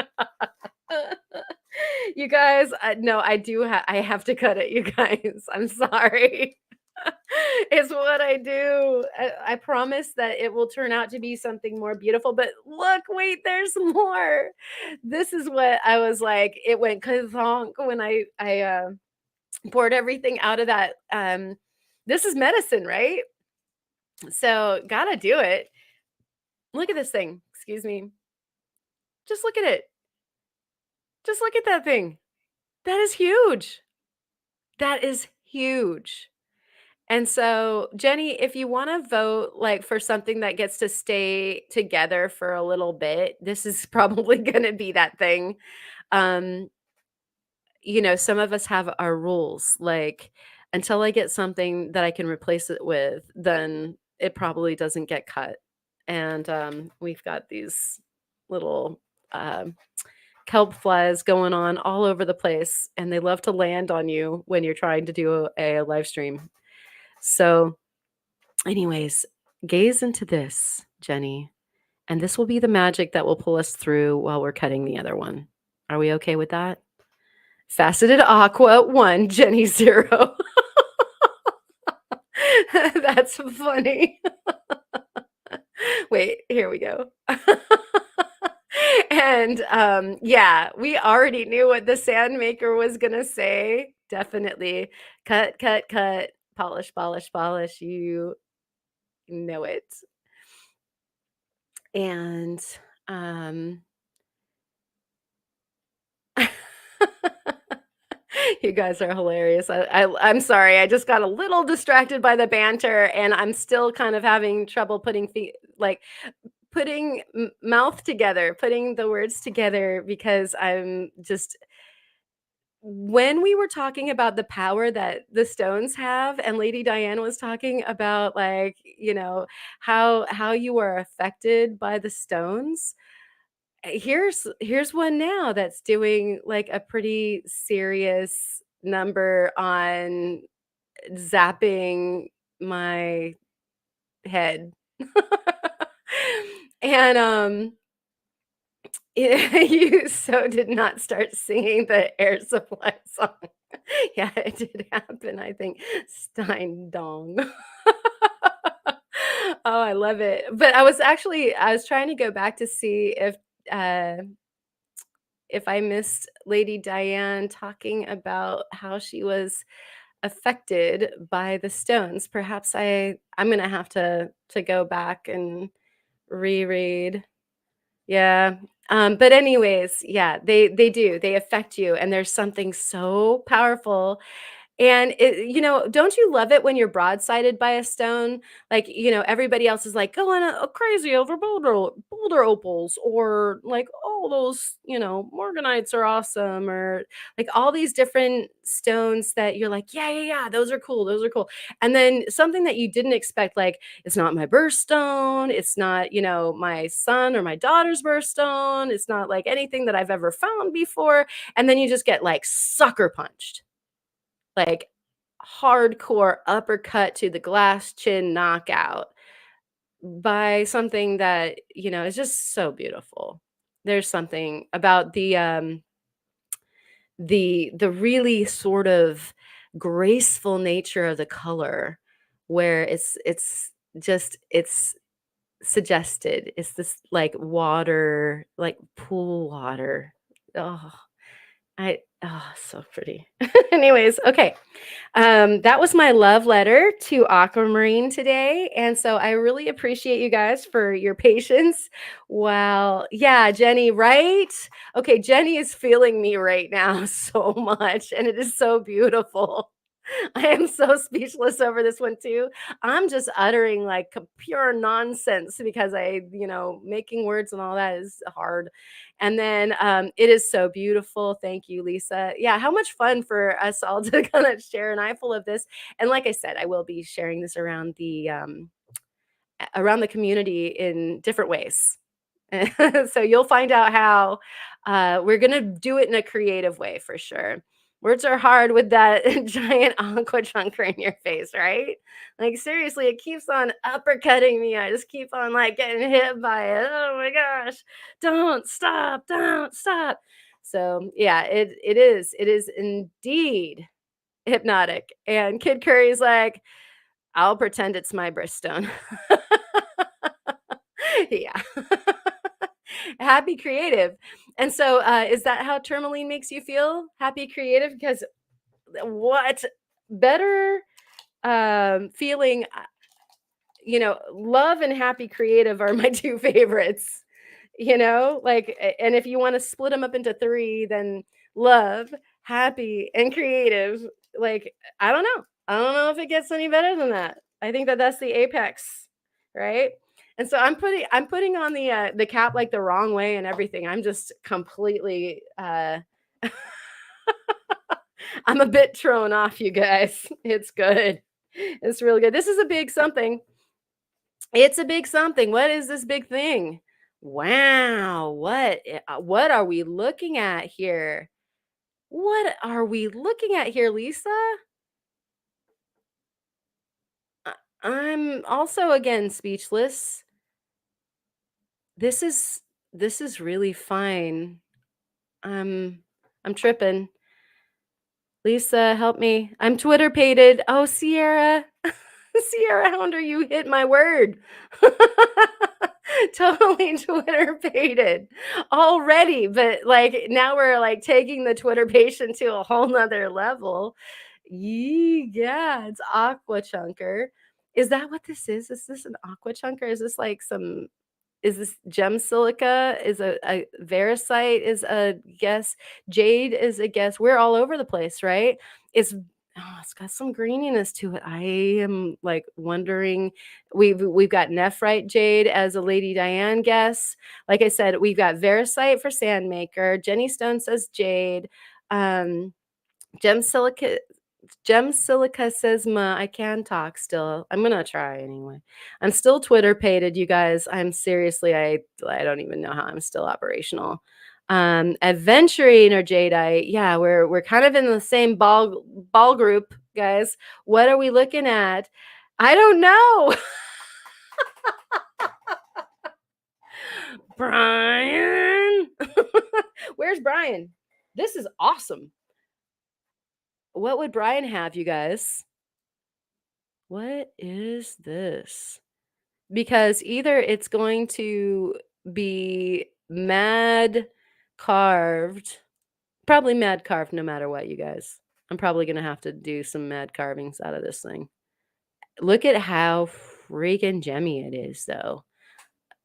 You guys, no, I have to cut it, you guys. I'm sorry. It's what I do. I promise that it will turn out to be something more beautiful. But look, wait, there's more. This is what I was like. It went kazonk when I poured everything out of that. This is medicine, right? So gotta do it. Look at this thing. Excuse me. Just look at it. Just look at that thing. That is huge. That is huge. And so, Jenny, if you want to vote like for something that gets to stay together for a little bit, this is probably going to be that thing. Um, some of us have our rules. Like until I get something that I can replace it with, then it probably doesn't get cut. And we've got these little kelp flies going on all over the place, and they love to land on you when you're trying to do a live stream. So, anyways, gaze into this, Jenny, and this will be the magic that will pull us through while we're cutting the other one. Are we okay with that? Faceted Aqua 1, Jenny 0. That's funny. Wait, here we go. And yeah, we already knew what the sand maker was gonna say. Definitely cut, cut, cut, polish, polish, polish. You know it. And um you guys are hilarious. I'm sorry. I just got a little distracted by the banter, and I'm still kind of having trouble putting feet like putting mouth together, putting the words together because I'm just when we were talking about the power that the stones have, and Lady Diane was talking about like, how you are affected by the stones. Here's one now that's doing like a pretty serious number on zapping my head. And you so did not start singing the air supply song. Yeah, it did happen, I think. Stein Dong. Oh, I love it. But I was trying to go back to see uh if I missed Lady Diane talking about how she was affected by the stones. Perhaps I'm gonna have to go back and reread. Yeah. But anyways, yeah, they do. They affect you, and there's something so powerful and don't you love it when you're broadsided by a stone? Like, everybody else is like going crazy over boulder opals, or like, oh, those, Morganites are awesome, or like all these different stones that you're like, yeah, yeah, yeah, those are cool, those are cool. And then something that you didn't expect, like, it's not my birthstone, it's not, my son or my daughter's birthstone, it's not like anything that I've ever found before. And then you just get like sucker punched like hardcore uppercut to the glass chin knockout by something that, is just so beautiful. There's something about the really sort of graceful nature of the color where it's suggested. It's this like water, like pool water. Oh, so pretty. Anyways, okay. That was my love letter to Aquamarine today. And so I really appreciate you guys for your patience. Wow. Yeah, Jenny, right? Okay, Jenny is feeling me right now so much, and it is so beautiful. I am so speechless over this one too. I'm just uttering like pure nonsense because making words and all that is hard. And then it is so beautiful. Thank you, Lisa. Yeah, how much fun for us all to kind of share an eyeful of this. And like I said, I will be sharing this around the community in different ways. So you'll find out how we're gonna do it in a creative way for sure. Words are hard with that giant aqua chunker in your face, right? Like seriously, it keeps on uppercutting me. I just keep on like getting hit by it. Oh my gosh. Don't stop, don't stop. So yeah, it is indeed hypnotic. And Kid Curry's like, I'll pretend it's my birthstone. Yeah. Happy creative. And so, is that how Tourmaline makes you feel? Happy creative? Because what better feeling? Love and happy creative are my two favorites. And if you want to split them up into three, then love, happy, and creative. Like, I don't know. I don't know if it gets any better than that. I think that that's the apex, right? And so I'm putting on the cap like the wrong way and everything. I'm just completely I'm a bit thrown off, you guys. It's good. It's really good. This is a big something. It's a big something. What is this big thing? Wow. What are we looking at here? What are we looking at here, Lisa? I'm also again speechless. This is this is really fine. I'm I'm tripping. Lisa, help me. I'm Twitter pated. Oh, Sierra. Sierra Hounder, you hit my word. Totally Twitter baited already, but like now we're like taking the Twitter patient to a whole nother level. Yeah, it's aqua chunker. Is that what this is? Is this an aqua chunker? Is this like some is this gem silica? Is a vericite is a guess. Jade is a guess. We're all over the place, right? It's it's got some greeniness to it. I am like wondering. We've got nephrite jade as a Lady Diane guess. Like I said, we've got vericite for sandmaker. Jenny Stone says jade. Um, gem silica says ma. I can talk still. I'm gonna try anyway. I'm still Twitter pated, you guys. I'm seriously, I don't even know how I'm still operational. Adventuring or jadeite. Yeah, we're kind of in the same ball group, guys. What are we looking at? I don't know. Brian. Where's Brian? This is awesome. What would Brian have, you guys? What is this? Because either it's going to be mad carved, probably mad carved no matter what, you guys. I'm probably going to have to do some mad carvings out of this thing. Look at how freaking gemmy it is, though.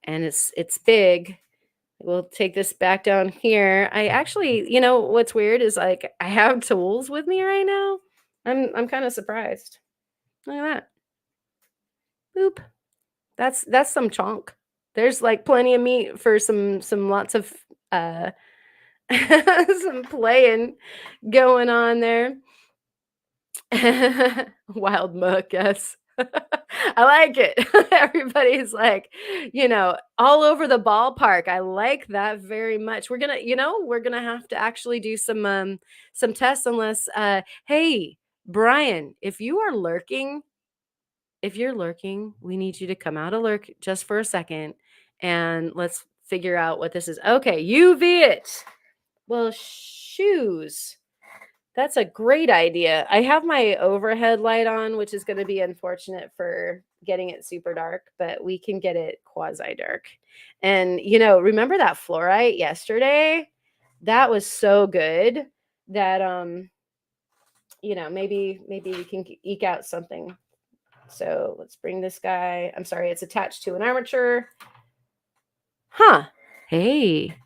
And it's big. We'll take this back down here. I actually, what's weird is like I have tools with me right now. I'm kind of surprised. Look at that. Boop. That's some chunk. There's like plenty of meat for some lots of uh some playing going on there. Wild muck, yes. I like it. Everybody's like, all over the ballpark. I like that very much. We're gonna have to actually do some tests unless hey, Brian, if you're lurking, we need you to come out of lurk just for a second and let's figure out what this is. Okay, UV it. Well, shoes. That's a great idea. I have my overhead light on, which is going to be unfortunate for getting it super dark, but we can get it quasi dark. And, remember that fluorite yesterday? That was so good that, maybe we can eke out something. So let's bring this guy. I'm sorry, it's attached to an armature. Huh. Hey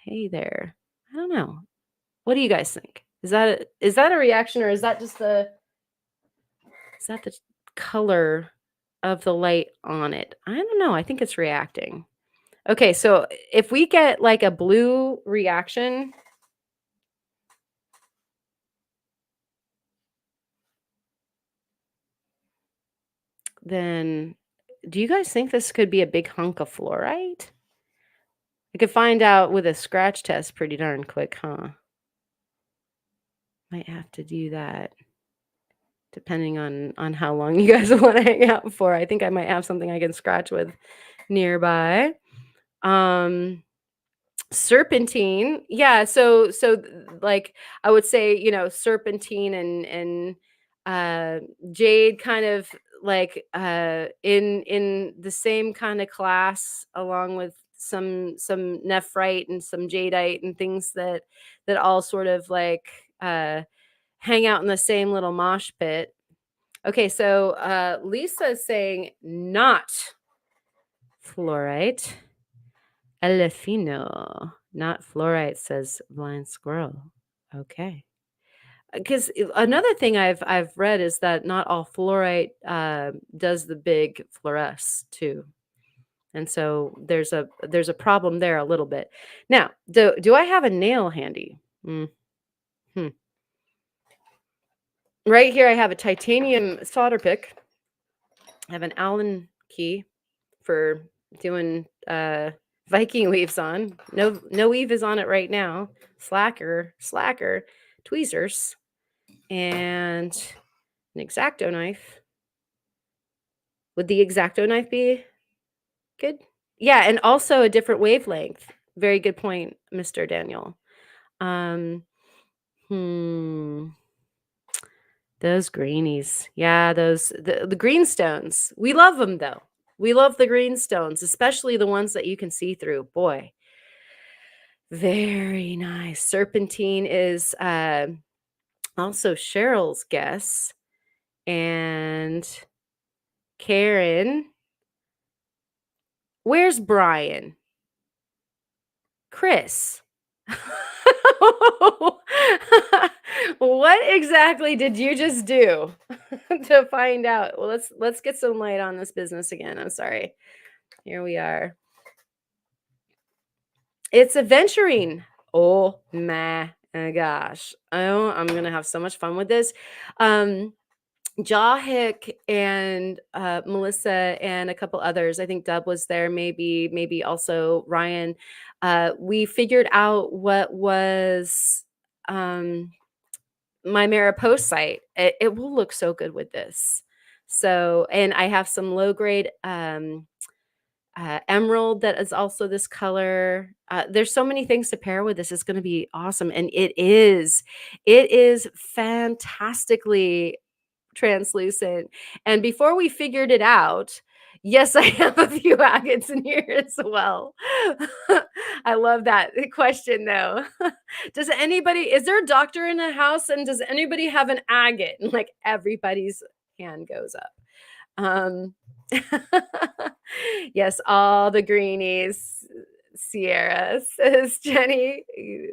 there. I don't know. What do you guys think? Is that a reaction, or is that the color of the light on it? I don't know. I think it's reacting. Okay, so if we get like a blue reaction, then do you guys think this could be a big hunk of fluorite? I could find out with a scratch test pretty darn quick, huh? Might have to do that depending on how long you guys want to hang out for. I think I might have something I can scratch with nearby. Serpentine. Yeah, so like I would say, serpentine and jade kind of like in the same kind of class, along with some nephrite and some jadeite and things that all sort of like hang out in the same little mosh pit. Okay, so Lisa is saying not fluorite. Elefino, not fluorite, says blind squirrel. Okay. Because another thing I've read is that not all fluorite does the big fluoresce too. And so there's a problem there a little bit. Now, do I have a nail handy? Right here I have a titanium solder pick. I have an Allen key for doing Viking weaves on. No weave is on it right now. Slacker, tweezers, and an X-Acto knife. Would the X-Acto knife be good? Yeah, and also a different wavelength. Very good point, Mr. Daniel. Those greenies. Yeah, the greenstones. We love them though. We love the green stones, especially the ones that you can see through. Boy, very nice. Serpentine is also Cheryl's guess. And Karen, where's Brian? Chris. What exactly did you just do to find out? Well, let's get some light on this business again. I'm sorry. Here we are. It's adventuring. Oh my gosh. Oh, I'm gonna have so much fun with this. Jahik and Melissa and a couple others. I think Dub was there, maybe also Ryan. We figured out what was my Mariposa site. It will look so good with this. So, and I have some low grade emerald that is also this color. There's so many things to pair with this. It's going to be awesome, and it is fantastically translucent. And before we figured it out, yes, I have a few agates in here as well. I love that question though. Is there a doctor in the house and does anybody have an agate? And like everybody's hand goes up. Yes, all the greenies. Sierra says Jenny,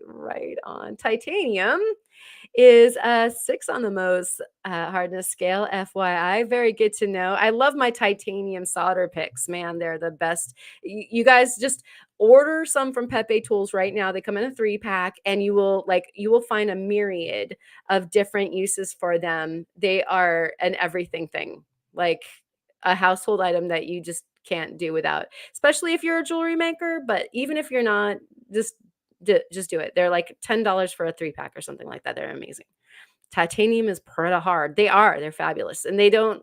right on. Titanium is a 6 on the Mohs hardness scale, FYI. Very good to know. I love my titanium solder picks. Man, they're the best. You guys just order some from Pepe Tools right now. They come in a 3-pack and you will find a myriad of different uses for them. They are an everything thing, like a household item that you just can't do without, especially if you're a jewelry maker. But even if you're not, just do it. They're like $10 for a 3-pack or something like that. They're amazing. Titanium is pretty hard. They're fabulous. And they don't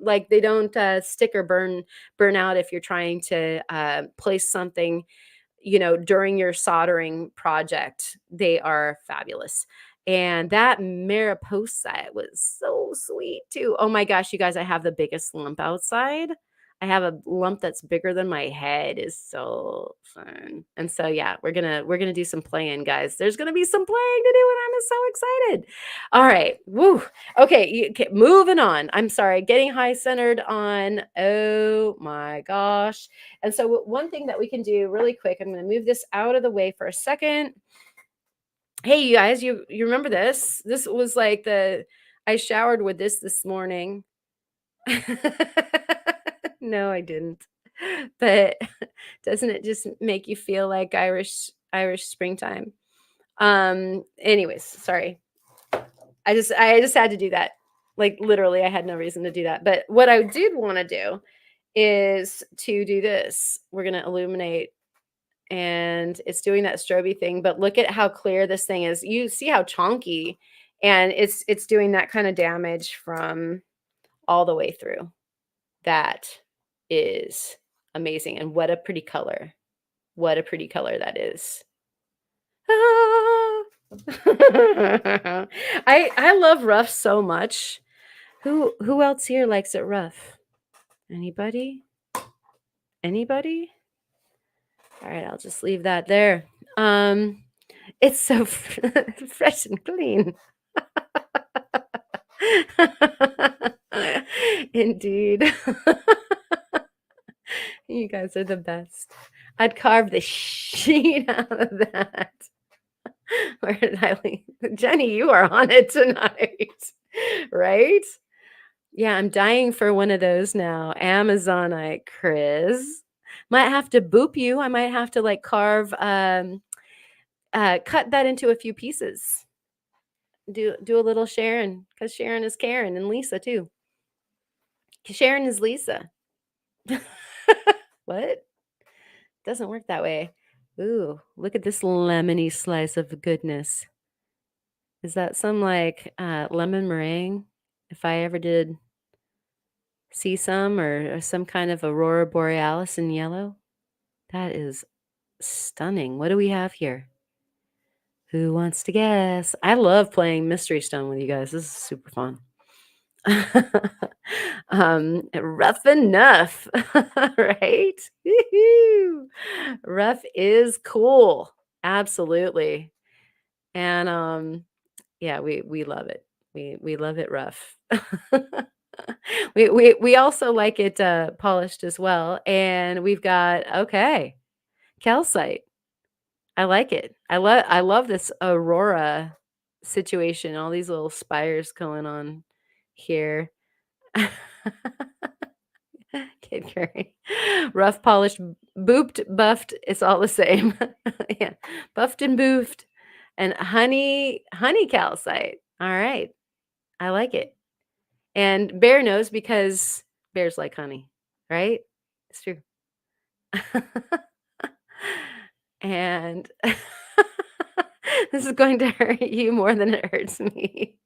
stick or burn out if you're trying to place something, during your soldering project. They are fabulous. And that Mariposa was so sweet too. Oh my gosh, you guys, I have the biggest lump outside. I have a lump that's bigger than my head. Is so fun. And so yeah, we're gonna do some playing, guys. There's gonna be some playing to do, and I'm so excited. All right. Woo. Okay, moving on. I'm sorry, getting high centered on. Oh my gosh. And so one thing that we can do really quick, I'm gonna move this out of the way for a second. Hey, you guys, you remember this? This was like I showered with this morning. No, I didn't. But doesn't it just make you feel like Irish springtime? Anyways, sorry. I just had to do that. Like literally, I had no reason to do that. But what I did want to do is to do this. We're gonna illuminate, and it's doing that strobe thing. But look at how clear this thing is. You see how chonky, and it's doing that kind of damage from all the way through. That is amazing. And what a pretty color. What a pretty color that is. Ah. I love rough so much. Who else here likes it rough? Anybody? Anybody? All right, I'll just leave that there. It's so fresh and clean. Indeed. You guys are the best. I'd carve the sheet out of that. Where did I leave? Jenny, you are on it tonight. Right? Yeah, I'm dying for one of those now. Amazonite, Chris. Might have to boop you. I might have to carve, cut that into a few pieces. Do a little Sharon, because Sharon is Karen, and Lisa too. Sharon is Lisa. What? Doesn't work that way. Ooh, look at this lemony slice of goodness. Is that some lemon meringue? If I ever did see some, or some kind of aurora borealis in yellow. That is stunning. What do we have here? Who wants to guess? I love playing Mystery Stone with you guys. This is super fun. Rough enough, right? Woo-hoo. Rough is cool. Absolutely. And yeah, we love it. We love it rough. We also like it polished as well. And we've got okay, calcite. I like it. I love this aurora situation, all these little spires going on here. Kid curry. Rough, polished, booped, buffed, it's all the same. Yeah, buffed and boofed. And honey calcite. All right, I like it. And bear knows because bears like honey, right? It's true. And this is going to hurt you more than it hurts me.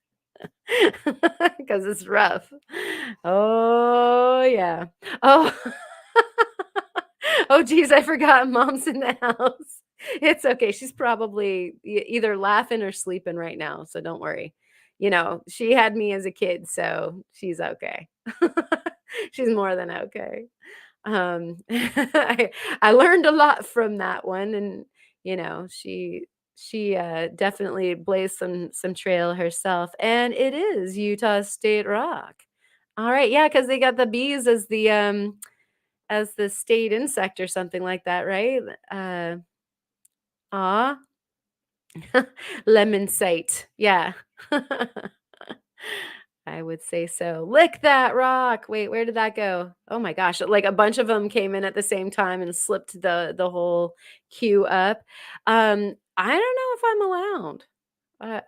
Because it's rough. Oh, yeah. Oh. Oh, geez, I forgot mom's in the house. It's okay. She's probably either laughing or sleeping right now, so don't worry. She had me as a kid, so she's okay. She's more than okay. I learned a lot from that one, and she definitely blazed some trail herself, and it is Utah State rock. All right, yeah, because they got the bees as the state insect or something like that, right? Uh, aw, lemon site, yeah. I would say so. Lick that rock. Wait, where did that go? Oh my gosh, like a bunch of them came in at the same time and slipped the whole queue up. I don't know if I'm allowed.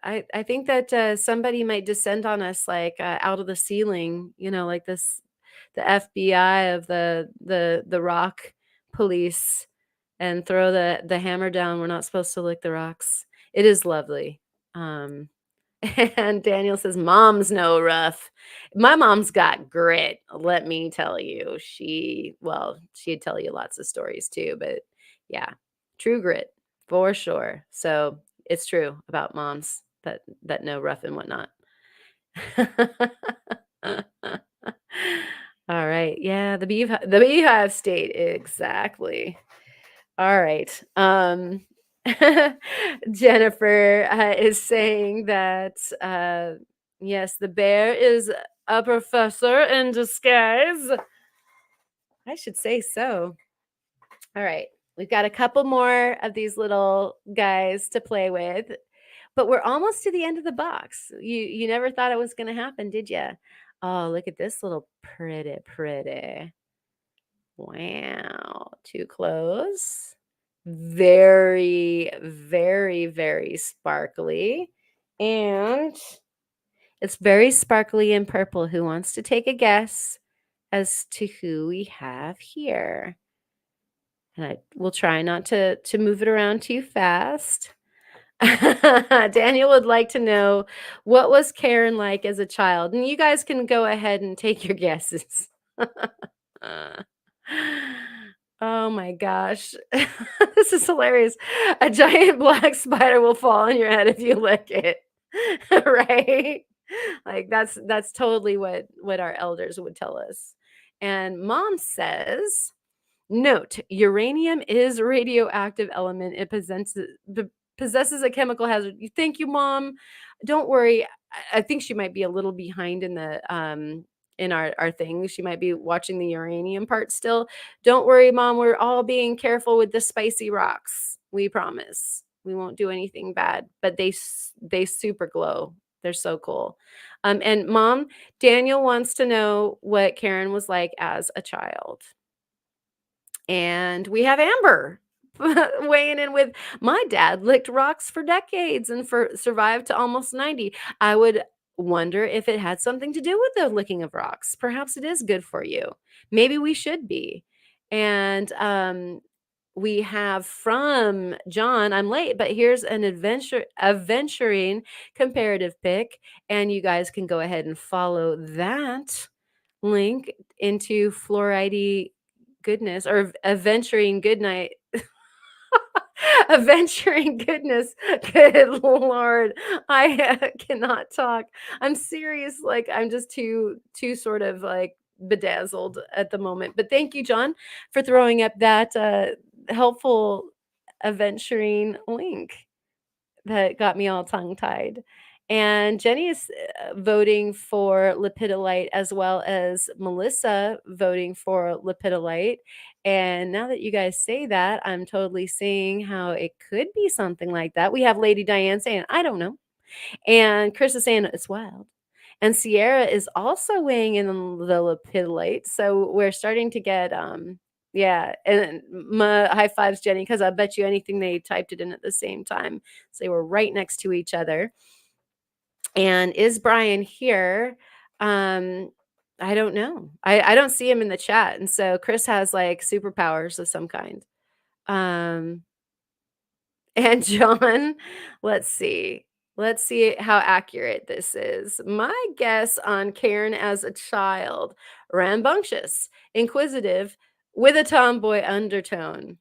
I think that somebody might descend on us like out of the ceiling, like the FBI of the rock police, and throw the hammer down. We're not supposed to lick the rocks. It is lovely. Um, and Daniel says, "Mom's no rough. My mom's got grit. Let me tell you. She'd tell you lots of stories too, but yeah, true grit for sure. So it's true about moms that know rough and whatnot." All right. Yeah, the beehive state exactly. All right. Jennifer is saying that yes, the bear is a professor in disguise. I should say so. All right. We've got a couple more of these little guys to play with, but we're almost to the end of the box. You never thought it was going to happen, did you? Oh, look at this little pretty. Wow, too close. Very, very, very sparkly. And it's very sparkly and purple. Who wants to take a guess as to who we have here? And I will try not to move it around too fast. Daniel would like to know, what was Karen like as a child? And you guys can go ahead and take your guesses. Oh my gosh. This is hilarious. A giant black spider will fall on your head if you lick it. Right? Like that's totally what our elders would tell us. And mom says, note, uranium is a radioactive element. It possesses a chemical hazard. Thank you, mom. Don't worry. I think she might be a little behind in our thing. She might be watching the uranium part still. Don't worry, mom. We're all being careful with the spicy rocks. We promise. We won't do anything bad. But they super glow. They're so cool. And mom, Daniel wants to know what Karen was like as a child. And we have Amber weighing in with, my dad licked rocks for decades and survived to almost 90. I would wonder if it had something to do with the licking of rocks. Perhaps it is good for you. Maybe we should be. And we have from John, I'm late, but here's an adventuring comparative pick. And you guys can go ahead and follow that link into fluorite goodness or adventuring good night. Adventuring goodness. Good Lord. I cannot talk. I'm serious. Like I'm just too sort of like bedazzled at the moment. But thank you, John, for throwing up that helpful adventuring link that got me all tongue-tied. And Jenny is voting for lepidolite as well as Melissa voting for lepidolite. And now that you guys say that, I'm totally seeing how it could be something like that. We have Lady Diane saying, I don't know. And Chris is saying it's wild. And Sierra is also weighing in on the lepidolite. So we're starting to get yeah, and my high fives, Jenny, because I bet you anything they typed it in at the same time. So they were right next to each other. And is Brian here? Um, I don't know. I don't see him in the chat. And so Chris has like superpowers of some kind. Um, and John, let's see. Let's see how accurate this is. My guess on Karen as a child, rambunctious, inquisitive, with a tomboy undertone.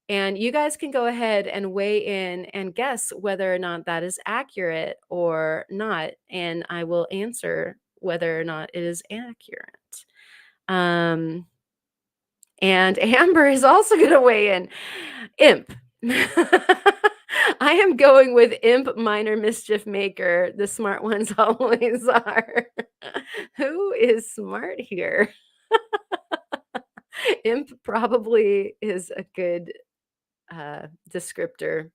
And you guys can go ahead and weigh in and guess whether or not that is accurate or not. And I will answer whether or not it is accurate. Um, and Amber is also going to weigh in. Imp. I am going with imp, minor mischief maker. The smart ones always are. Who is smart here? Imp probably is a good descriptor.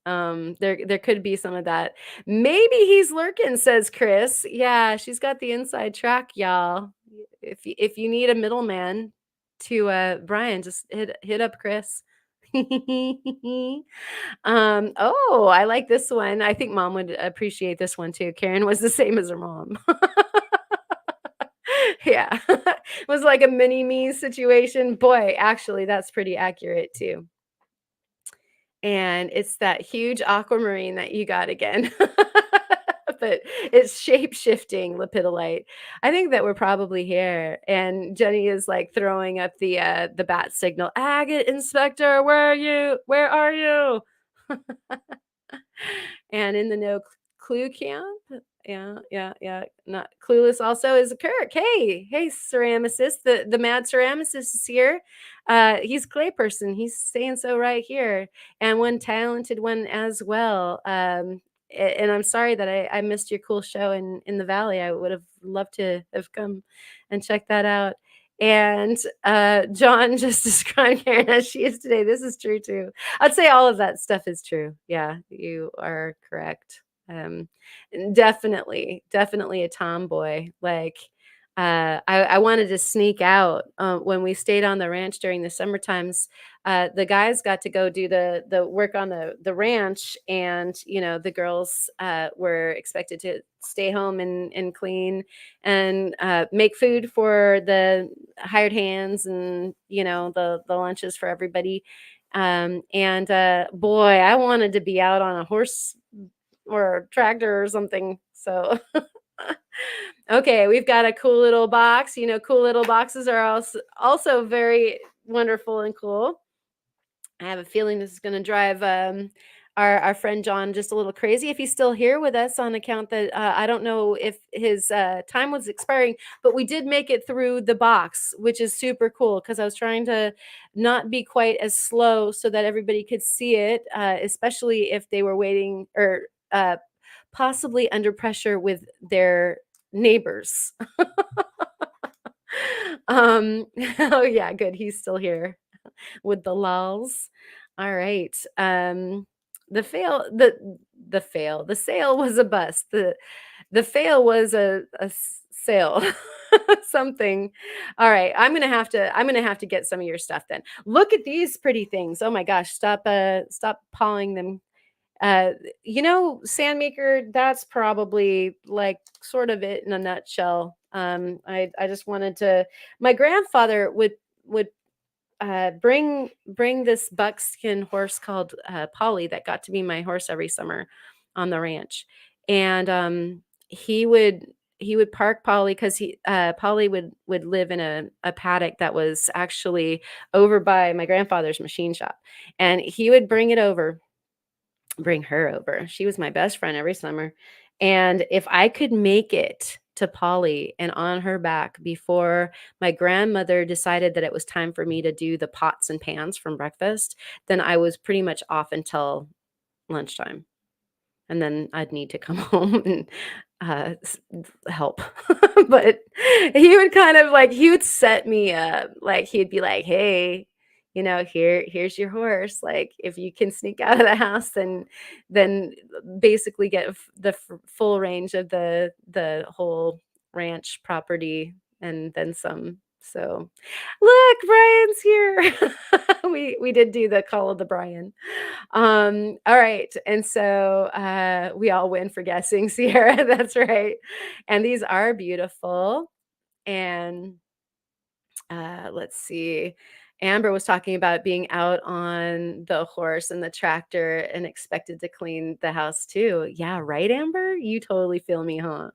There could be some of that. Maybe he's lurking, says Chris. Yeah, she's got the inside track, y'all. If you need a middleman to Brian, just hit up Chris. Oh, I like this one. I think mom would appreciate this one too. Karen was the same as her mom. Yeah. It was like a mini me situation. Boy, actually, that's pretty accurate too. And it's that huge aquamarine that you got again. But it's shape-shifting lepidolite. I think that we're probably here. And Jenny is like throwing up the bat signal. Agate inspector, where are you? Where are you? And in the no clue camp. Yeah. Not clueless also is Kirk. Hey, ceramicist. The mad ceramicist is here. He's a clay person. He's saying so right here. And one talented one as well. And I'm sorry that I missed your cool show in the valley. I would have loved to have come and checked that out. And John just described Karen as she is today. This is true too. I'd say all of that stuff is true. Yeah, you are correct. Um, definitely a tomboy. Like, I wanted to sneak out when we stayed on the ranch during the summer times. The guys got to go do the work on the ranch, and the girls were expected to stay home and clean and make food for the hired hands and the lunches for everybody. And boy, I wanted to be out on a horse or a tractor or something. So okay, we've got a cool little box. Cool little boxes are also very wonderful and cool. I have a feeling this is going to drive our friend John just a little crazy if he's still here with us, on account that I don't know if his time was expiring, but we did make it through the box, which is super cool because I was trying to not be quite as slow so that everybody could see it, especially if they were waiting or possibly under pressure with their neighbors. Oh yeah, good. He's still here with the lulls. All right. The sale was a bust. The fail was a sale. Something. All right. I'm gonna have to get some of your stuff then. Look at these pretty things. Oh my gosh. Stop pawing them. Uh, Sandmaker, that's probably like sort of it in a nutshell. I just wanted to. My grandfather would bring this buckskin horse called Polly that got to be my horse every summer on the ranch, and he would he would park Polly because Polly would live in a paddock that was actually over by my grandfather's machine shop, and he would bring her over. She was my best friend every summer. And if I could make it to Polly and on her back before my grandmother decided that it was time for me to do the pots and pans from breakfast, then I was pretty much off until lunchtime. And then I'd need to come home and help. But he would kind of like, he would set me up. Like, he'd be like, hey, here's your horse. Like, if you can sneak out of the house, then basically get the full range of the whole ranch property and then some. So, look, Brian's here. We did do the call of the Brian. All right. And so we all win for guessing, Sierra. That's right. And these are beautiful. And let's see. Amber was talking about being out on the horse and the tractor and expected to clean the house too. Yeah, right, Amber? You totally feel me, huh?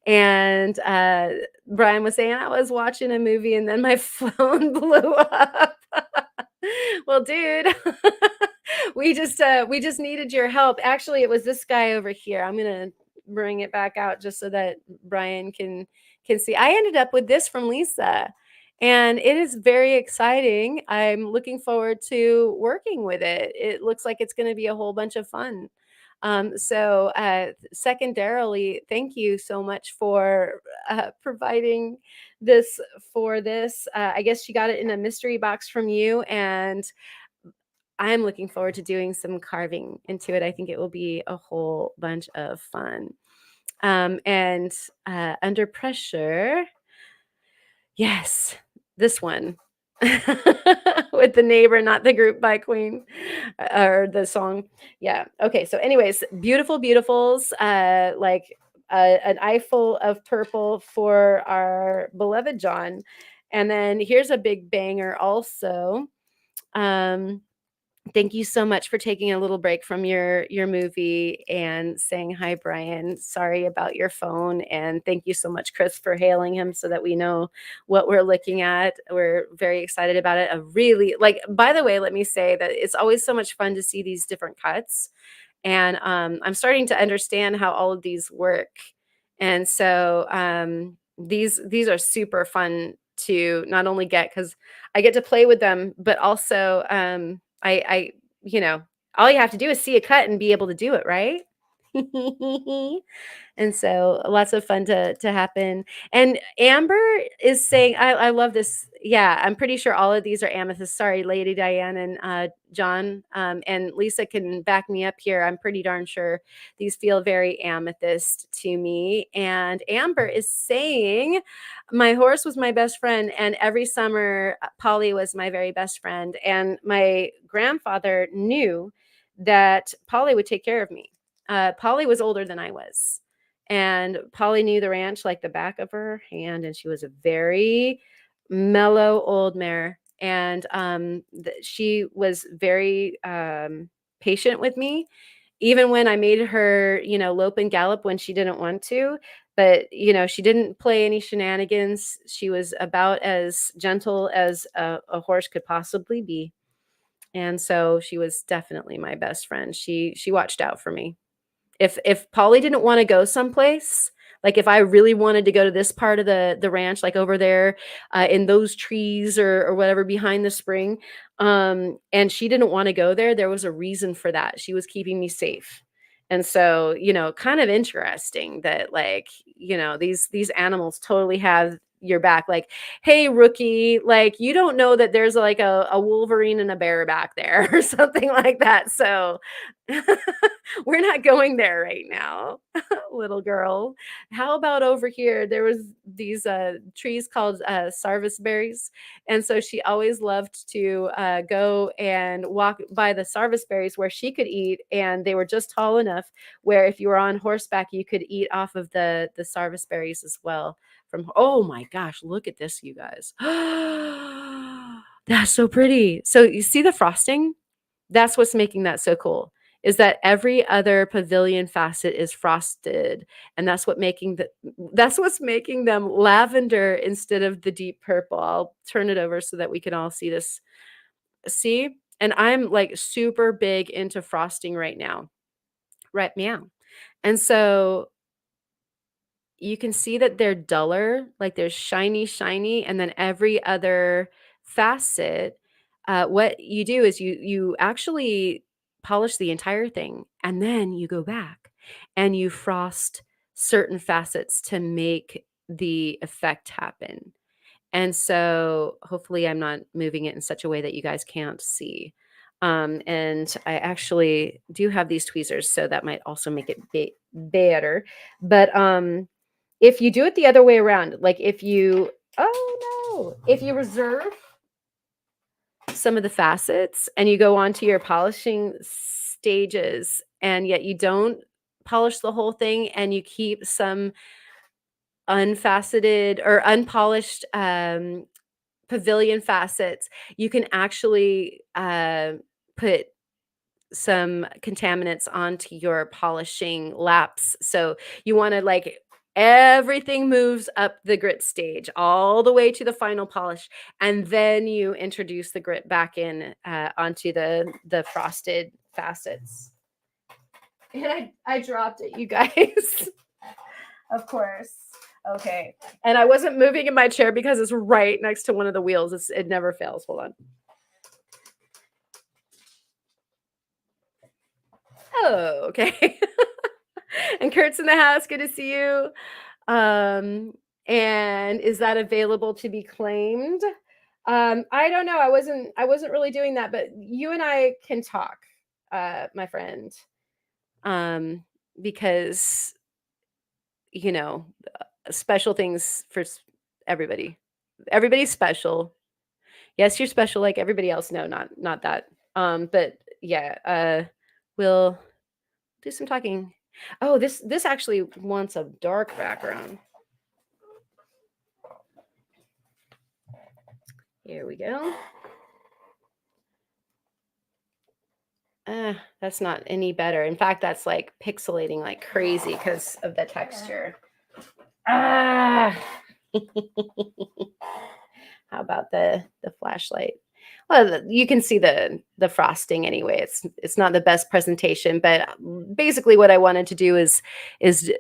And Brian was saying I was watching a movie and then my phone blew up. Well, dude, we just needed your help. Actually, it was this guy over here. I'm gonna bring it back out just so that Brian can see. I ended up with this from Lisa, and it is very exciting. I'm looking forward to working with it. It looks like it's going to be a whole bunch of fun. Secondarily, thank you so much for providing this for this. I guess she got it in a mystery box from you, and I'm looking forward to doing some carving into it. I think it will be a whole bunch of fun. And Under Pressure, yes, this one. With the neighbor, not the group by Queen or the song. Yeah. Okay. So, anyways, beautiful, beautifuls. Like an eyeful of purple for our beloved John. And then here's a big banger also. Um, Thank you so much for taking a little break from your movie and saying hi, Brian. Sorry about your phone, and thank you so much, Chris, for hailing him so that we know what we're looking at. We're very excited about it. A really like. By the way, let me say that it's always so much fun to see these different cuts, and I'm starting to understand how all of these work. And so these are super fun to not only get because I get to play with them, but also I all you have to do is see a cut and be able to do it, right? And so lots of fun to happen. And Amber is saying, I love this. Yeah, I'm pretty sure all of these are amethyst. Sorry, Lady Diane and John. And Lisa can back me up here. I'm pretty darn sure these feel very amethyst to me. And Amber is saying, my horse was my best friend. And every summer, Polly was my very best friend. And my grandfather knew that Polly would take care of me. Polly was older than I was. And Polly knew the ranch like the back of her hand. And she was a very mellow old mare. And she was very patient with me, even when I made her, lope and gallop when she didn't want to. But, she didn't play any shenanigans. She was about as gentle as a horse could possibly be. And so she was definitely my best friend. She watched out for me. If Polly didn't want to go someplace, like if I really wanted to go to this part of the ranch, like over there in those trees or whatever behind the spring, and she didn't want to go there, there was a reason for that. She was keeping me safe. And so, kind of interesting that like, these animals totally have your back. Like, hey, rookie, like you don't know that there's like a Wolverine and a bear back there or something like that. So we're not going there right now, little girl. How about over here? There was these trees called sarvis berries, and so she always loved to go and walk by the sarvis berries where she could eat, and they were just tall enough where if you were on horseback, you could eat off of the sarvis berries as well. Oh my gosh, look at this, you guys. That's so pretty. So you see the frosting? That's what's making that so cool. is that every other pavilion facet is frosted, and that's what's making them lavender instead of the deep purple. I'll turn it over so that we can all see this. See? And I'm like super big into frosting right now. Right, meow. And so you can see that they're duller, like they're shiny, shiny, and then every other facet, what you do is you actually polish the entire thing, and then you go back and you frost certain facets to make the effect happen. And so hopefully I'm not moving it in such a way that you guys can't see. And I actually do have these tweezers, so that might also make it better. But if you do it the other way around, like if you, oh no, if you reserve some of the facets and you go on to your polishing stages and yet you don't polish the whole thing and you keep some unfaceted or unpolished pavilion facets, you can actually put some contaminants onto your polishing laps. So you want to like everything moves up the grit stage all the way to the final polish, and then you introduce the grit back in onto the frosted facets. And I dropped it, you guys. Of course. Okay. And I wasn't moving in my chair because it's right next to one of the wheels. It never fails. Hold on. Oh, okay. And Kurt's in the house. Good to see you. And is that available to be claimed? I don't know. I wasn't really doing that, but you and I can talk, my friend. Because you know, special things for everybody. Everybody's special. Yes, you're special like everybody else. No, not that. But yeah, we'll do some talking. Oh, this actually wants a dark background. Here we go. That's not any better. In fact, that's like pixelating like crazy because of the texture. Ah. How about the flashlight? Well, you can see the frosting anyway. It's not the best presentation, but basically what I wanted to do is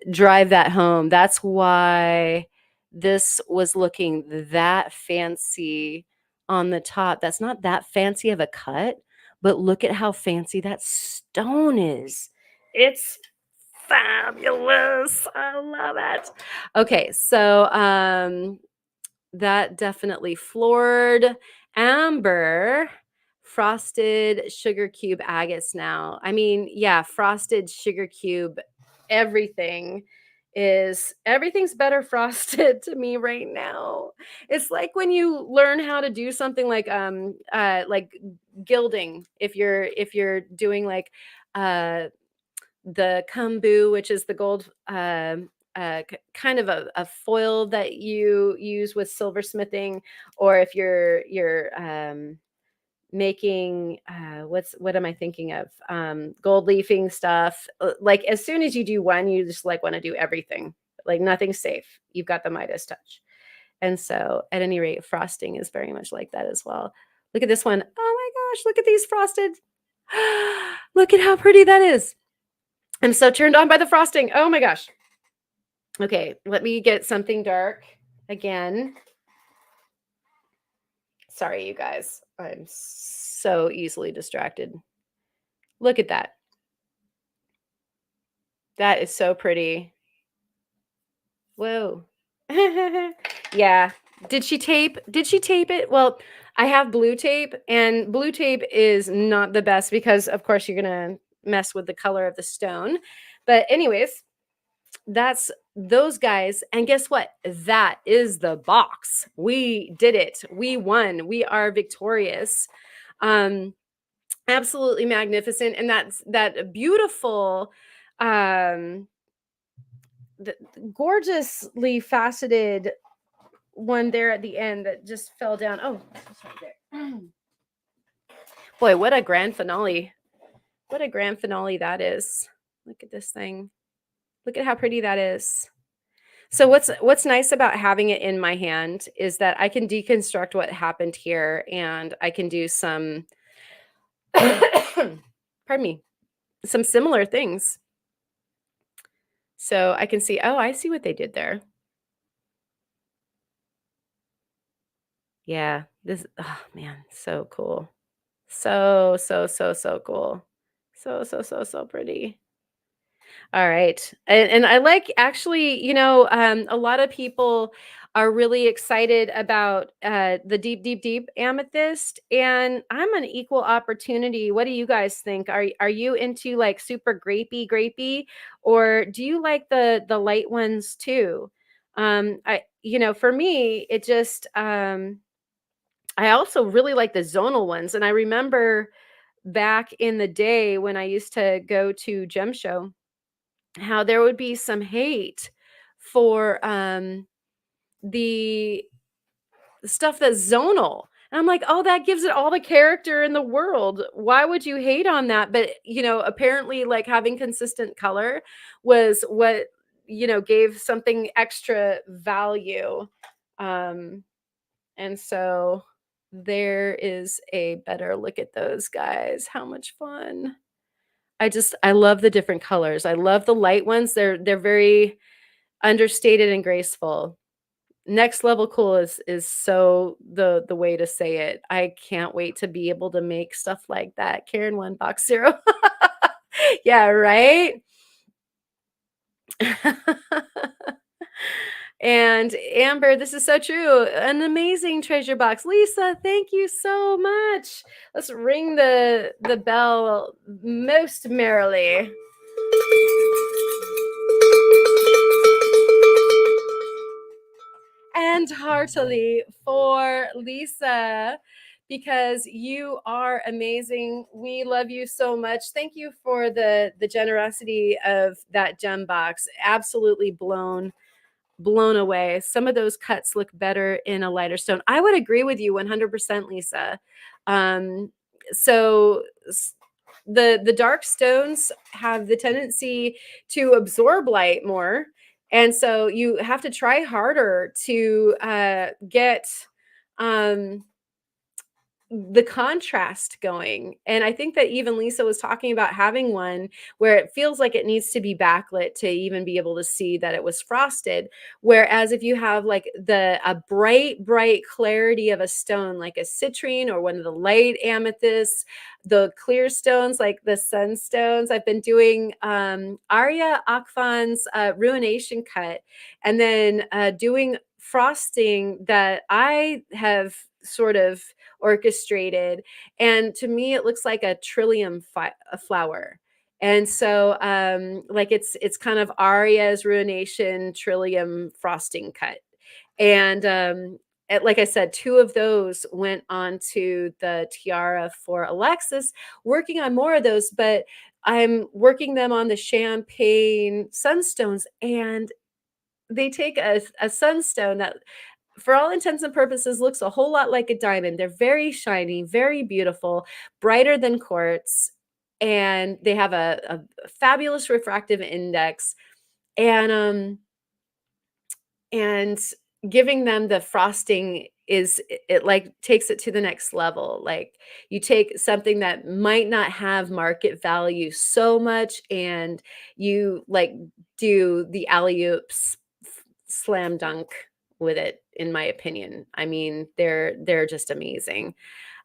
drive that home. That's why this was looking that fancy on the top. That's not that fancy of a cut, but look at how fancy that stone is. It's fabulous. I love it. Okay, so that definitely floored amber frosted sugar cube agates now. I mean, yeah, frosted sugar cube everything everything's better frosted to me right now. It's like when you learn how to do something like gilding, if you're doing like the kumbu, which is the gold kind of a foil that you use with silversmithing, or if you're making what am I thinking of, gold leafing stuff. Like as soon as you do one, you just like want to do everything. Like nothing's safe. You've got the Midas touch. And so at any rate, frosting is very much like that as well. Look at this one. Oh my gosh, look at these frosted. Look at how pretty that is. I'm so turned on by the frosting. Oh my gosh. Okay, let me get something dark again. Sorry, you guys. I'm so easily distracted. Look at that. That is so pretty. Whoa. Yeah. Did she tape it? Well, I have blue tape, and blue tape is not the best because of course you're going to mess with the color of the stone. But anyways, that's those guys. And guess what? That is the box. We did it. We won. We are victorious. Absolutely magnificent. And that's that beautiful, gorgeously faceted one there at the end that just fell down. Oh, it's right there. Boy, what a grand finale. What a grand finale that is. Look at this thing. Look at how pretty that is. So what's nice about having it in my hand is that I can deconstruct what happened here, and I can do some pardon me, some similar things. So I can see, oh, I see what they did there. Yeah, this, oh man, so cool. So, so, so, so cool. So, so, so, so pretty. All right. And I like actually, a lot of people are really excited about the deep, deep, deep amethyst. And I'm an equal opportunity. What do you guys think? Are you into like super grapey, or do you like the light ones too? For me, it just I also really like the zonal ones. And I remember back in the day when I used to go to Gem Show, how there would be some hate for the stuff that's zonal. And I'm like, oh, that gives it all the character in the world. Why would you hate on that? But apparently, like, having consistent color was what gave something extra value. um and so there is a better look at those guys. How much fun. I love the different colors. I love the light ones. They're very understated and graceful. Next level cool is so the way to say it. I can't wait to be able to make stuff like that. Karen 1 box 0. Yeah, right? And Amber, this is so true. An amazing treasure box. Lisa, thank you so much. Let's ring the bell most merrily. And heartily for Lisa, because you are amazing. We love you so much. Thank you for the generosity of that gem box. Absolutely blown away. Some of those cuts look better in a lighter stone. I would agree with you 100%, Lisa. Um, so the dark stones have the tendency to absorb light more, and so you have to try harder to get um, the contrast going. And I think that even Lisa was talking about having one where it feels like it needs to be backlit to even be able to see that it was frosted. Whereas if you have like a bright clarity of a stone, like a citrine or one of the light amethysts, the clear stones like the sunstones. I've been doing Arya Akfan's ruination cut, and then doing frosting that I have sort of orchestrated, and to me it looks like a trillium a flower. And so like it's kind of Arya's ruination trillium frosting cut. And like I said, two of those went on to the tiara for Alexis, working on more of those, but I'm working them on the champagne sunstones, and they take a sunstone that for all intents and purposes looks a whole lot like a diamond. They're very shiny, very beautiful, brighter than quartz, and they have a fabulous refractive index. And giving them the frosting is it like takes it to the next level. Like, you take something that might not have market value so much, and you like do the alley oops slam dunk with it, in my opinion. I mean, they're just amazing.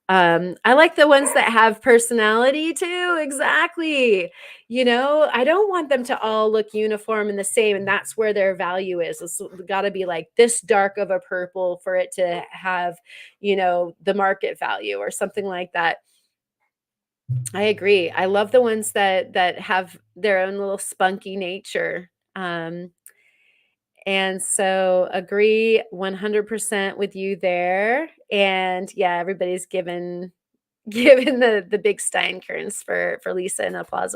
I like the ones that have personality too. Exactly. I don't want them to all look uniform and the same, and that's where their value is. It's got to be like this dark of a purple for it to have, the market value or something like that. I agree. I love the ones that have their own little spunky nature. And so agree 100% with you there. And yeah, everybody's given given the big Steinkerns for Lisa, and applause.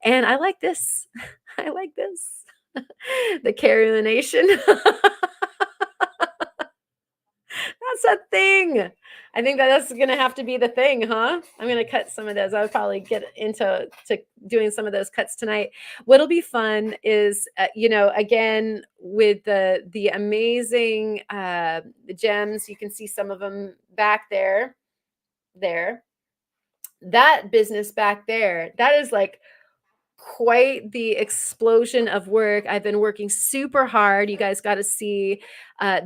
And I like this. I like this. The Carolynation. That's That's a thing. I think that's gonna have to be the thing, huh? I'm gonna cut some of those. I would probably get into doing some of those cuts tonight. What'll be fun is, again with the amazing gems. You can see some of them back there. There, that business back there. That is like quite the explosion of work. I've been working super hard. You guys got to see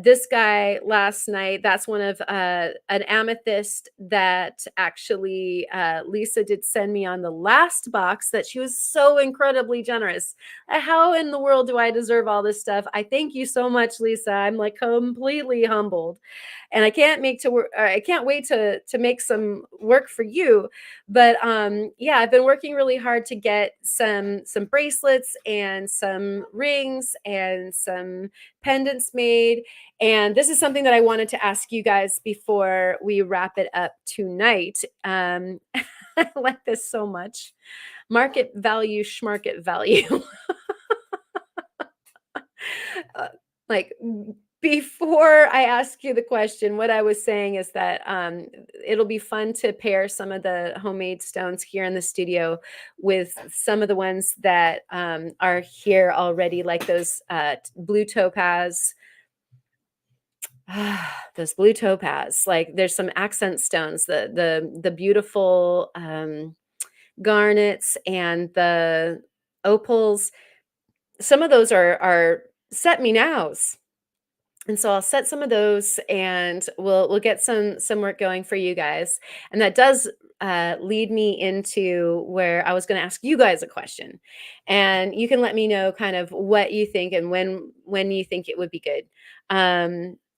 this guy last night. That's one of an amethyst that actually Lisa did send me on the last box that she was so incredibly generous. How in the world do I deserve all this stuff? I thank you so much, Lisa. I'm like completely humbled. And I can't make to work. I can't wait to make some work for you. But yeah, I've been working really hard to get some bracelets and some rings and some pendants made. And this is something that I wanted to ask you guys before we wrap it up tonight. I like this so much. Market value, schmarket value. Like before I ask you the question, what I was saying is that it'll be fun to pair some of the homemade stones here in the studio with some of the ones that are here already, like those blue topaz. Those blue topaz. Like there's some accent stones, the beautiful garnets and the opals. Some of those are set me nows. And so I'll set some of those and we'll get some work going for you guys. And that does lead me into where I was going to ask you guys a question. And you can let me know kind of what you think and when you think it would be good.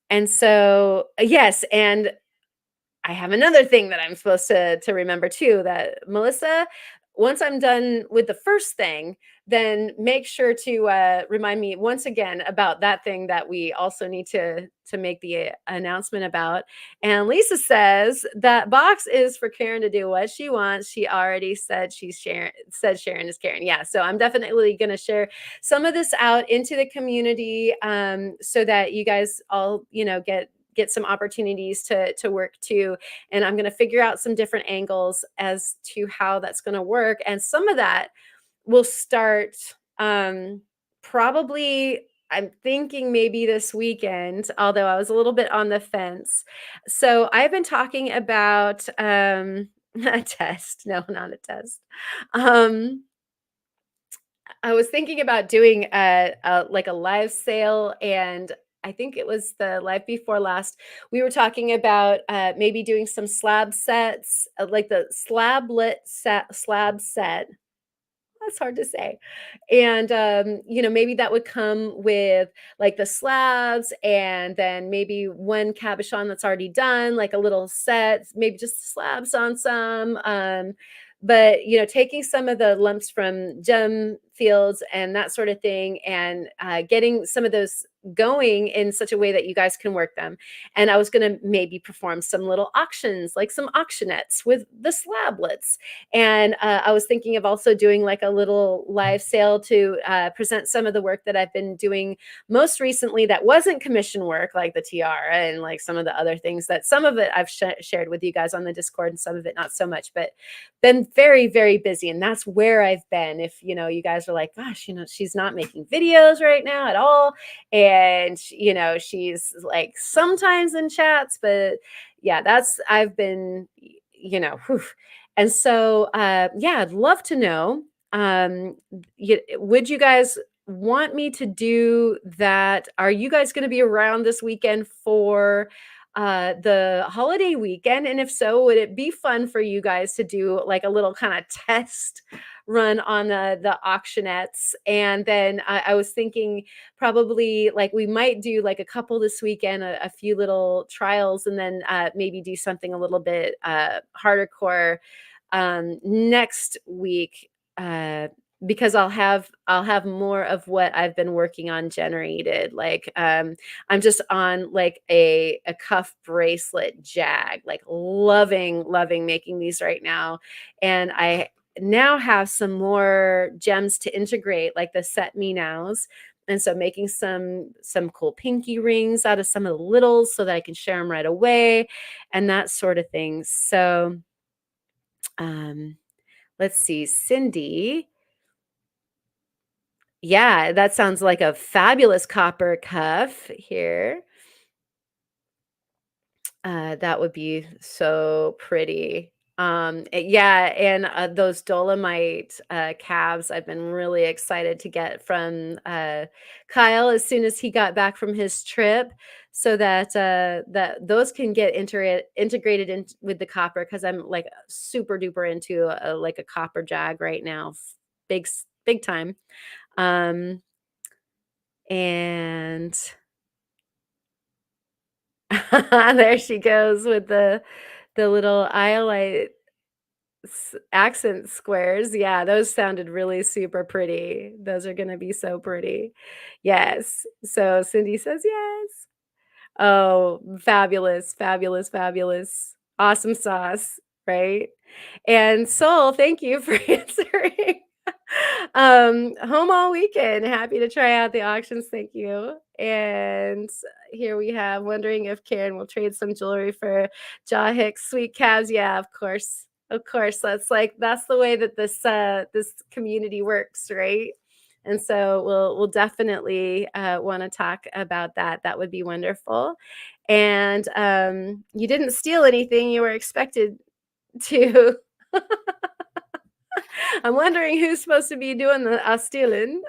And so yes, and I have another thing that I'm supposed to remember too, that Melissa, once I'm done with the first thing, then make sure to remind me once again about that thing that we also need to make the announcement about. And Lisa says that box is for Karen to do what she wants. She already said Sharon is Karen. Yeah, so I'm definitely going to share some of this out into the community so that you guys all get some opportunities to work too. And I'm going to figure out some different angles as to how that's going to work. And some of that will start probably, I'm thinking maybe this weekend, although I was a little bit on the fence. So I've been talking about a test. No, not a test. I was thinking about doing like a live sale, and I think it was the live before last. We were talking about maybe doing some slab sets, like the slab set. That's hard to say. And maybe that would come with like the slabs and then maybe one cabochon that's already done, like a little set, maybe just slabs on some. But taking some of the lumps from gem fields and that sort of thing, and getting some of those going in such a way that you guys can work them. And I was going to maybe perform some little auctions, like some auctionettes with the slablets. And I was thinking of also doing like a little live sale to present some of the work that I've been doing most recently that wasn't commission work, like the tiara and like some of the other things that some of it I've shared with you guys on the Discord and some of it not so much, but been very, very busy. And that's where I've been. If, you guys are like, gosh, she's not making videos right now at all. And, she's like sometimes in chats, but yeah, I've been, whew. And so, yeah, I'd love to know, would you guys want me to do that? Are you guys going to be around this weekend for the holiday weekend? And if so, would it be fun for you guys to do like a little kind of test run on the auctionettes? And then I was thinking probably like we might do like a couple this weekend, a few little trials, and then maybe do something a little bit harder core next week. Because I'll have more of what I've been working on generated. Like I'm just on like a cuff bracelet jag, like loving making these right now. And I now have some more gems to integrate, like the set me nows. And so making some cool pinky rings out of some of the littles so that I can share them right away and that sort of thing. So um, let's see, Cindy. Yeah, that sounds like a fabulous copper cuff here. That would be so pretty. Yeah, and those dolomite calves, I've been really excited to get from Kyle as soon as he got back from his trip, so that that those can get integrated in with the copper because I'm like super duper into like a copper jag right now, big time. Um, and there she goes with the little iolite accent squares. Yeah, those sounded really super pretty. Those are gonna be so pretty. Yes. So Cindy says yes. Oh, fabulous, fabulous, fabulous. Awesome sauce, right? And Soul, thank you for answering. Home all weekend. Happy to try out the auctions. Thank you. And here we have wondering if Karen will trade some jewelry for Jaw Hicks sweet calves. Yeah, of course. Of course. That's the way that this community works, right? And so we'll definitely want to talk about that. That would be wonderful. And you didn't steal anything you were expected to. I'm wondering who's supposed to be doing the stealing.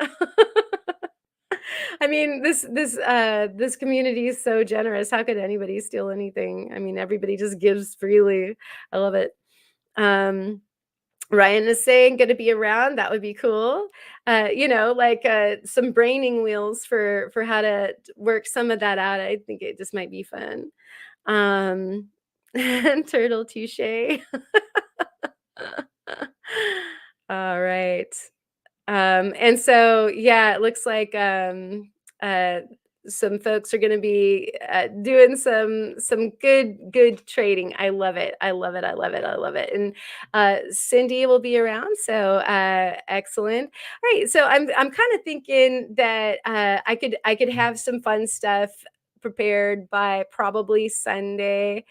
I mean, this community is so generous. How could anybody steal anything? I mean, everybody just gives freely. I love it. Um, Ryan is saying gonna be around. That would be cool. Like some braining wheels for how to work some of that out. I think it just might be fun. Um, Turtle touche. All right. And so, yeah, it looks like uh, some folks are going to be doing some good trading. I love it. I love it. I love it. I love it. And Cindy will be around, so excellent. All right, so I'm kind of thinking that I could have some fun stuff prepared by probably Sunday.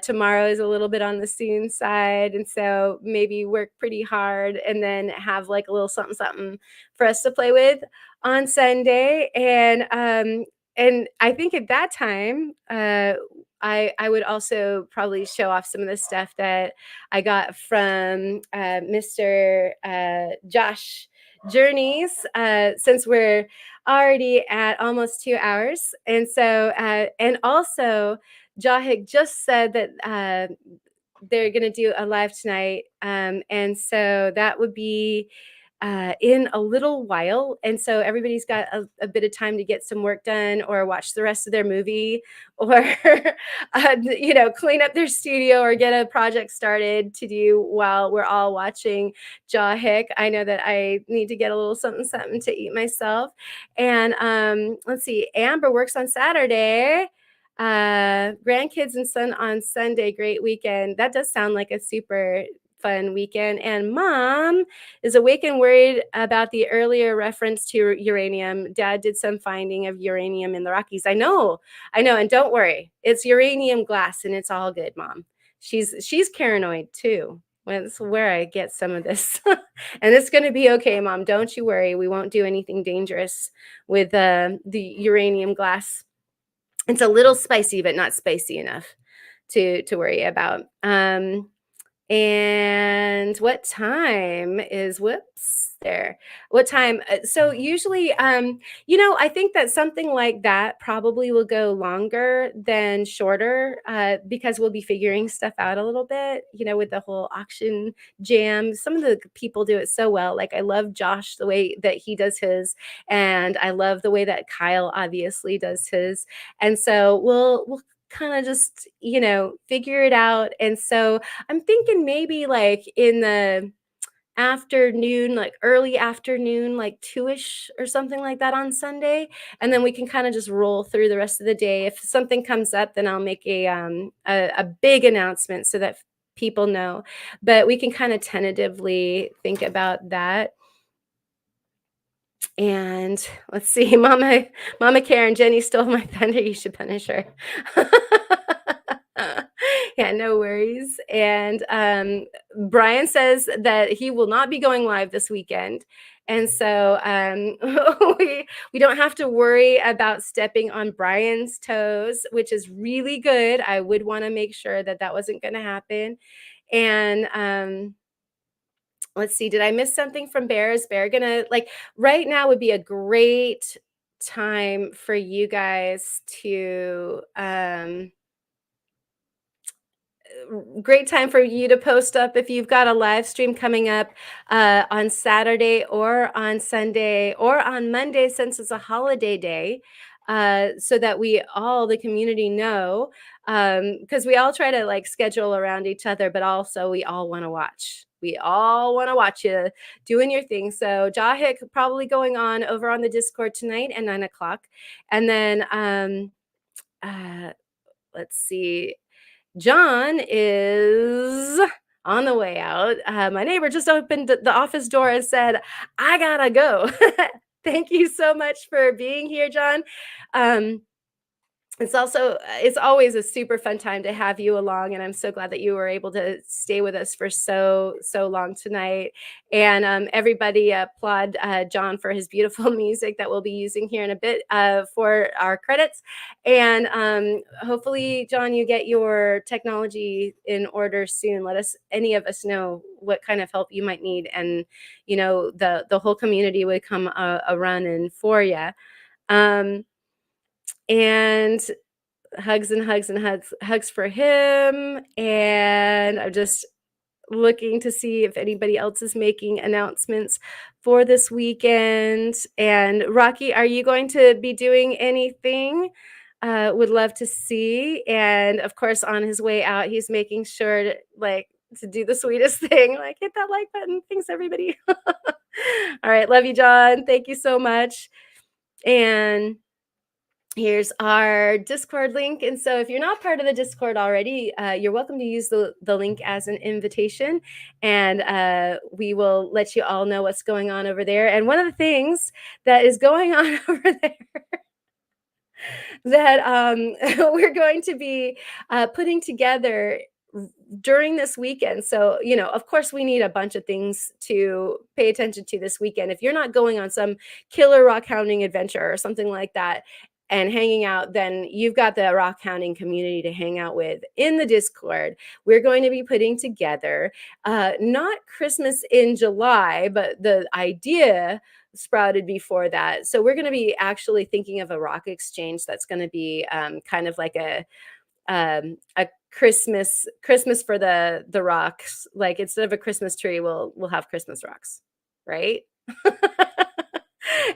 Tomorrow is a little bit on the soon side, and so maybe work pretty hard and then have like a little something something for us to play with on Sunday. And I think at that time, I would also probably show off some of the stuff that I got from Mr. Josh Journeys, since we're already at almost 2 hours. And so, and also, Jahik just said that they're going to do a live tonight. And so that would be in a little while. And so everybody's got a bit of time to get some work done or watch the rest of their movie or, clean up their studio or get a project started to do while we're all watching Jaw Hick. I know that I need to get a little something, something to eat myself. And let's see, Amber works on Saturday. Grandkids and son on Sunday. Great weekend. That does sound like a super fun weekend. And mom is awake and worried about the earlier reference to uranium. Dad did some finding of uranium in the Rockies. I know. And don't worry, it's uranium glass and it's all good, mom. She's paranoid too. That's where I get some of this. And it's going to be okay, mom. Don't you worry. We won't do anything dangerous with the uranium glass. It's a little spicy, but not spicy enough to worry about. And what time is whoops there? What time? So usually, I think that something like that probably will go longer than shorter, because we'll be figuring stuff out a little bit, with the whole auction jam. Some of the people do it so well. Like I love Josh, the way that he does his, and I love the way that Kyle obviously does his. And so we'll kind of just, figure it out. And so I'm thinking maybe like in the afternoon, like early afternoon, like 2ish or something like that on Sunday. And then we can kind of just roll through the rest of the day. If something comes up, then I'll make a big announcement so that people know. But we can kind of tentatively think about that. And let's see, Mama Karen, Jenny stole my thunder. You should punish her. Yeah, no worries. And Brian says that he will not be going live this weekend. And so we don't have to worry about stepping on Brian's toes, which is really good. I would want to make sure that that wasn't going to happen. And let's see, did I miss something from Bear? Is Bear gonna like right now would be a great time for you guys to great time for you to post up if you've got a live stream coming up on Saturday or on Sunday or on Monday since it's a holiday day, so that we all, the community, know, because we all try to like schedule around each other, but also we all want to watch. We all want to watch you doing your thing. So Jahik probably going on over on the Discord tonight at 9 o'clock. And then uh, let's see. John is on the way out. My neighbor just opened the office door and said, I gotta go. Thank you so much for being here, John. Um, it's always a super fun time to have you along, and I'm so glad that you were able to stay with us for so long tonight. And everybody applaud John for his beautiful music that we'll be using here in a bit for our credits. And hopefully, John, you get your technology in order soon. Let us, any of us, know what kind of help you might need, and the whole community would come a running for you. And hugs and hugs and hugs for him. And I'm just looking to see if anybody else is making announcements for this weekend. And Rocky, are you going to be doing anything? Would love to see. And of course, on his way out, he's making sure to do the sweetest thing, like hit that like button. Thanks, everybody. All right, love you, John. Thank you so much. And here's our Discord link. And so if you're not part of the Discord already, you're welcome to use the link as an invitation. And we will let you all know what's going on over there. And one of the things that is going on over there that we're going to be putting together during this weekend. So, of course, we need a bunch of things to pay attention to this weekend. If you're not going on some killer rock hounding adventure or something like that and hanging out, then you've got the rock hounding community to hang out with in the Discord. We're going to be putting together not Christmas in July, but the idea sprouted before that. So we're going to be actually thinking of a rock exchange that's going to be kind of like a Christmas for the rocks. Like instead of a Christmas tree, we'll have Christmas rocks, right?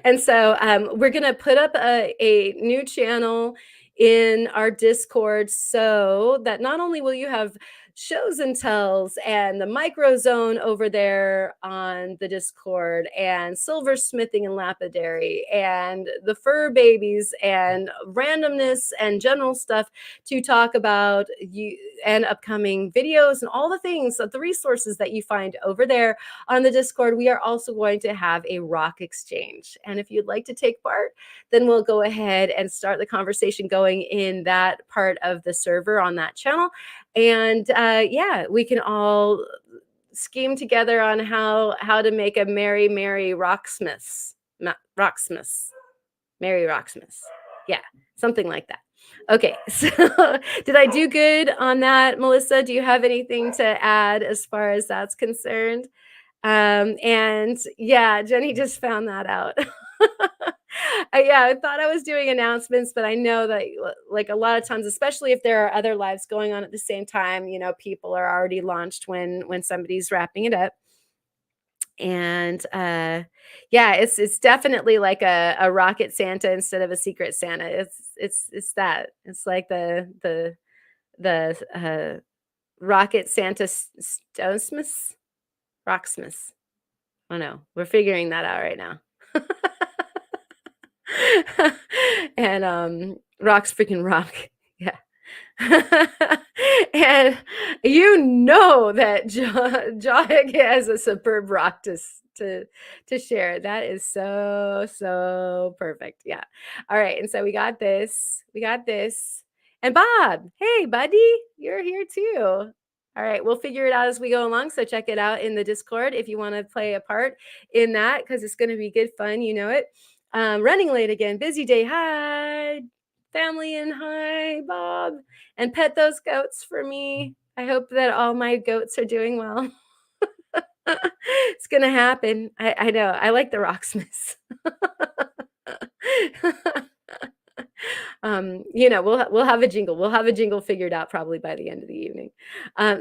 And so we're gonna put up a new channel in our Discord so that not only will you have shows and tells and the micro zone over there on the Discord and silversmithing and lapidary and the fur babies and randomness and general stuff to talk about you and upcoming videos and all the things, the resources that you find over there on the Discord. We are also going to have a rock exchange. And if you'd like to take part, then we'll go ahead and start the conversation going in that part of the server on that channel. And yeah, we can all scheme together on how to make a merry rocksmiths. Merry rocksmiths. Yeah, something like that. Okay, so did I do good on that, Melissa? Do you have anything to add as far as that's concerned? And yeah, Jenny just found that out. Yeah, I thought I was doing announcements, but I know that like a lot of times, especially if there are other lives going on at the same time, people are already launched when somebody's wrapping it up. And yeah, it's definitely like a rocket Santa instead of a secret Santa. It's that. It's like the rocket Santa stonesmiths, rocksmiths. Oh no, we're figuring that out right now. And rocks freaking rock. Yeah. And that Jahig has a superb rock to to share. That is so perfect. Yeah. All right. And so we got this. We got this. And Bob, hey buddy, you're here too. All right, we'll figure it out as we go along. So check it out in the Discord if you want to play a part in that, because it's going to be good fun. You know it. Running late again. Busy day. Hi, family, and hi, Bob. And pet those goats for me. I hope that all my goats are doing well. It's gonna happen. I know. I like the rocksmiths. We'll have a jingle. We'll have a jingle figured out probably by the end of the evening.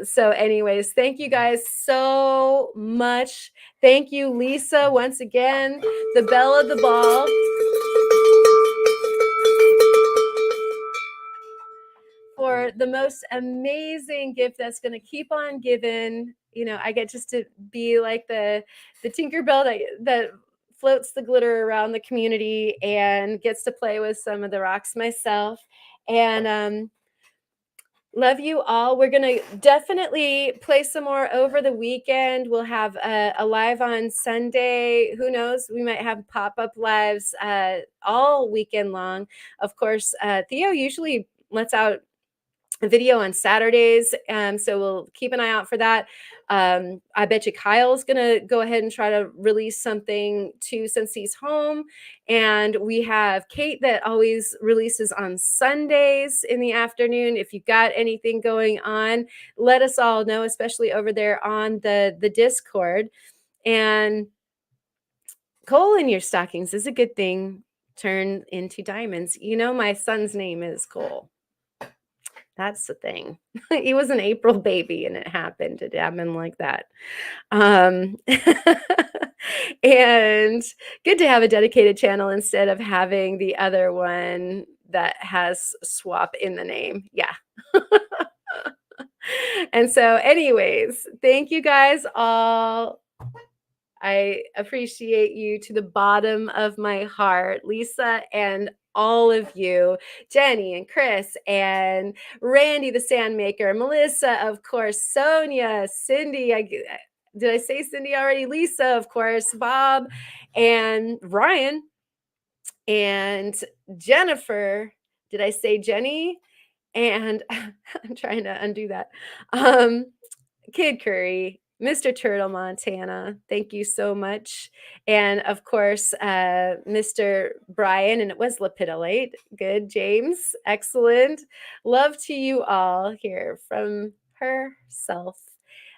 So, anyways, thank you guys so much. Thank you, Lisa, once again, the belle of the ball. For the most amazing gift that's going to keep on giving. I get just to be like the Tinkerbell that floats the glitter around the community and gets to play with some of the rocks myself. And love you all. We're going to definitely play some more over the weekend. We'll have a live on Sunday. Who knows? We might have pop-up lives all weekend long. Of course, Theo usually lets out a video on Saturdays. So we'll keep an eye out for that. I bet you Kyle's going to go ahead and try to release something too since he's home. And we have Kate that always releases on Sundays in the afternoon. If you've got anything going on, let us all know, especially over there on the Discord. And coal in your stockings is a good thing. Turn into diamonds. My son's name is Cole. That's the thing. He was an April baby and it happened. It happened like that. And good to have a dedicated channel instead of having the other one that has swap in the name. Yeah. And so anyways, thank you guys all. I appreciate you to the bottom of my heart, Lisa, and all of you, Jenny and Chris and Randy the Sandmaker, Melissa, of course, Sonia, Cindy. Did I say Cindy already? Lisa, of course, Bob, and Ryan, and Jennifer. Did I say Jenny? And I'm trying to undo that. Kid Curry, Mr. Turtle Montana, thank you so much. And of course, Mr. Brian, and it was Lepidolite. Good, James, excellent. Love to you all here from herself.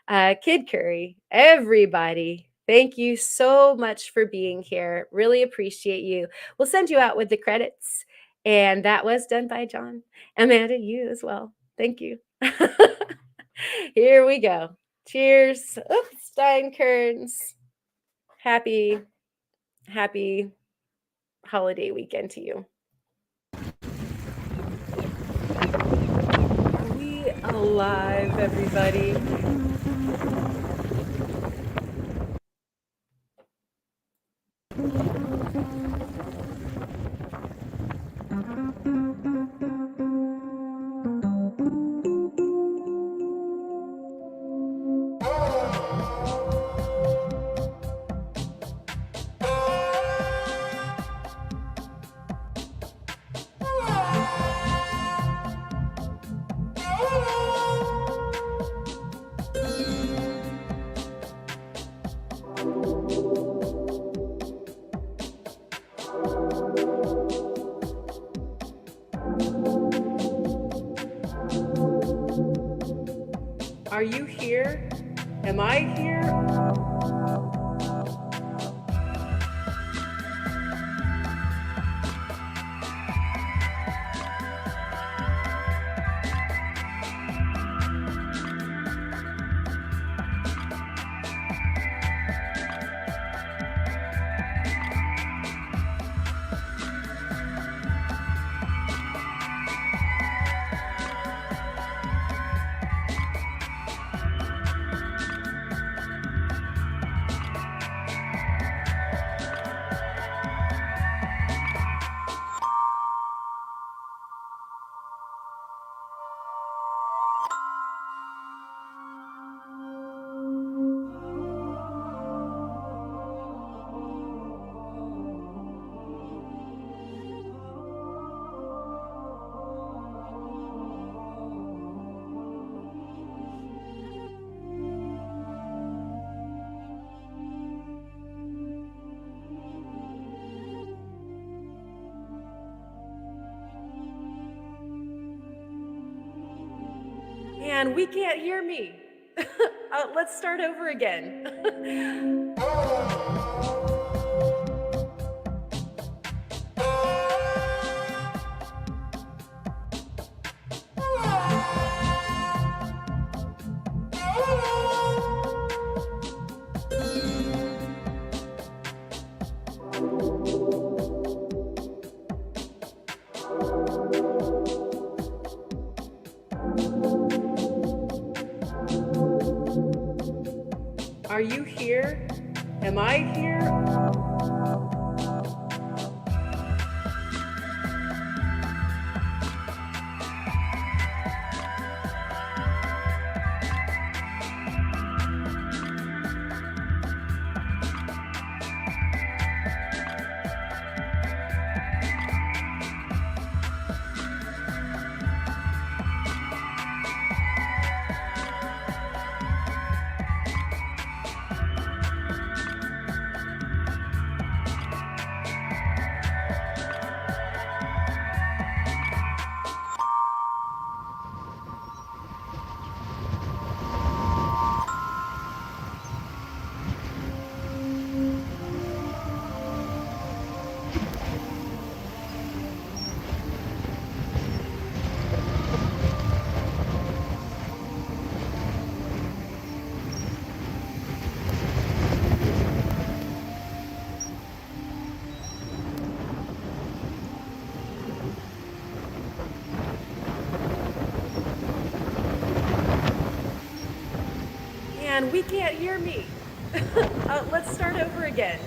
Kid Curry, everybody, thank you so much for being here. Really appreciate you. We'll send you out with the credits. And that was done by John. Amanda, you as well. Thank you. Here we go. Cheers. Oops, Steinkerns. Happy holiday weekend to you. Are we alive, everybody? Are you here? Am I here? And we can't hear me. Let's start over again. Are you here? Am I here? And we can't hear me. Let's start over again.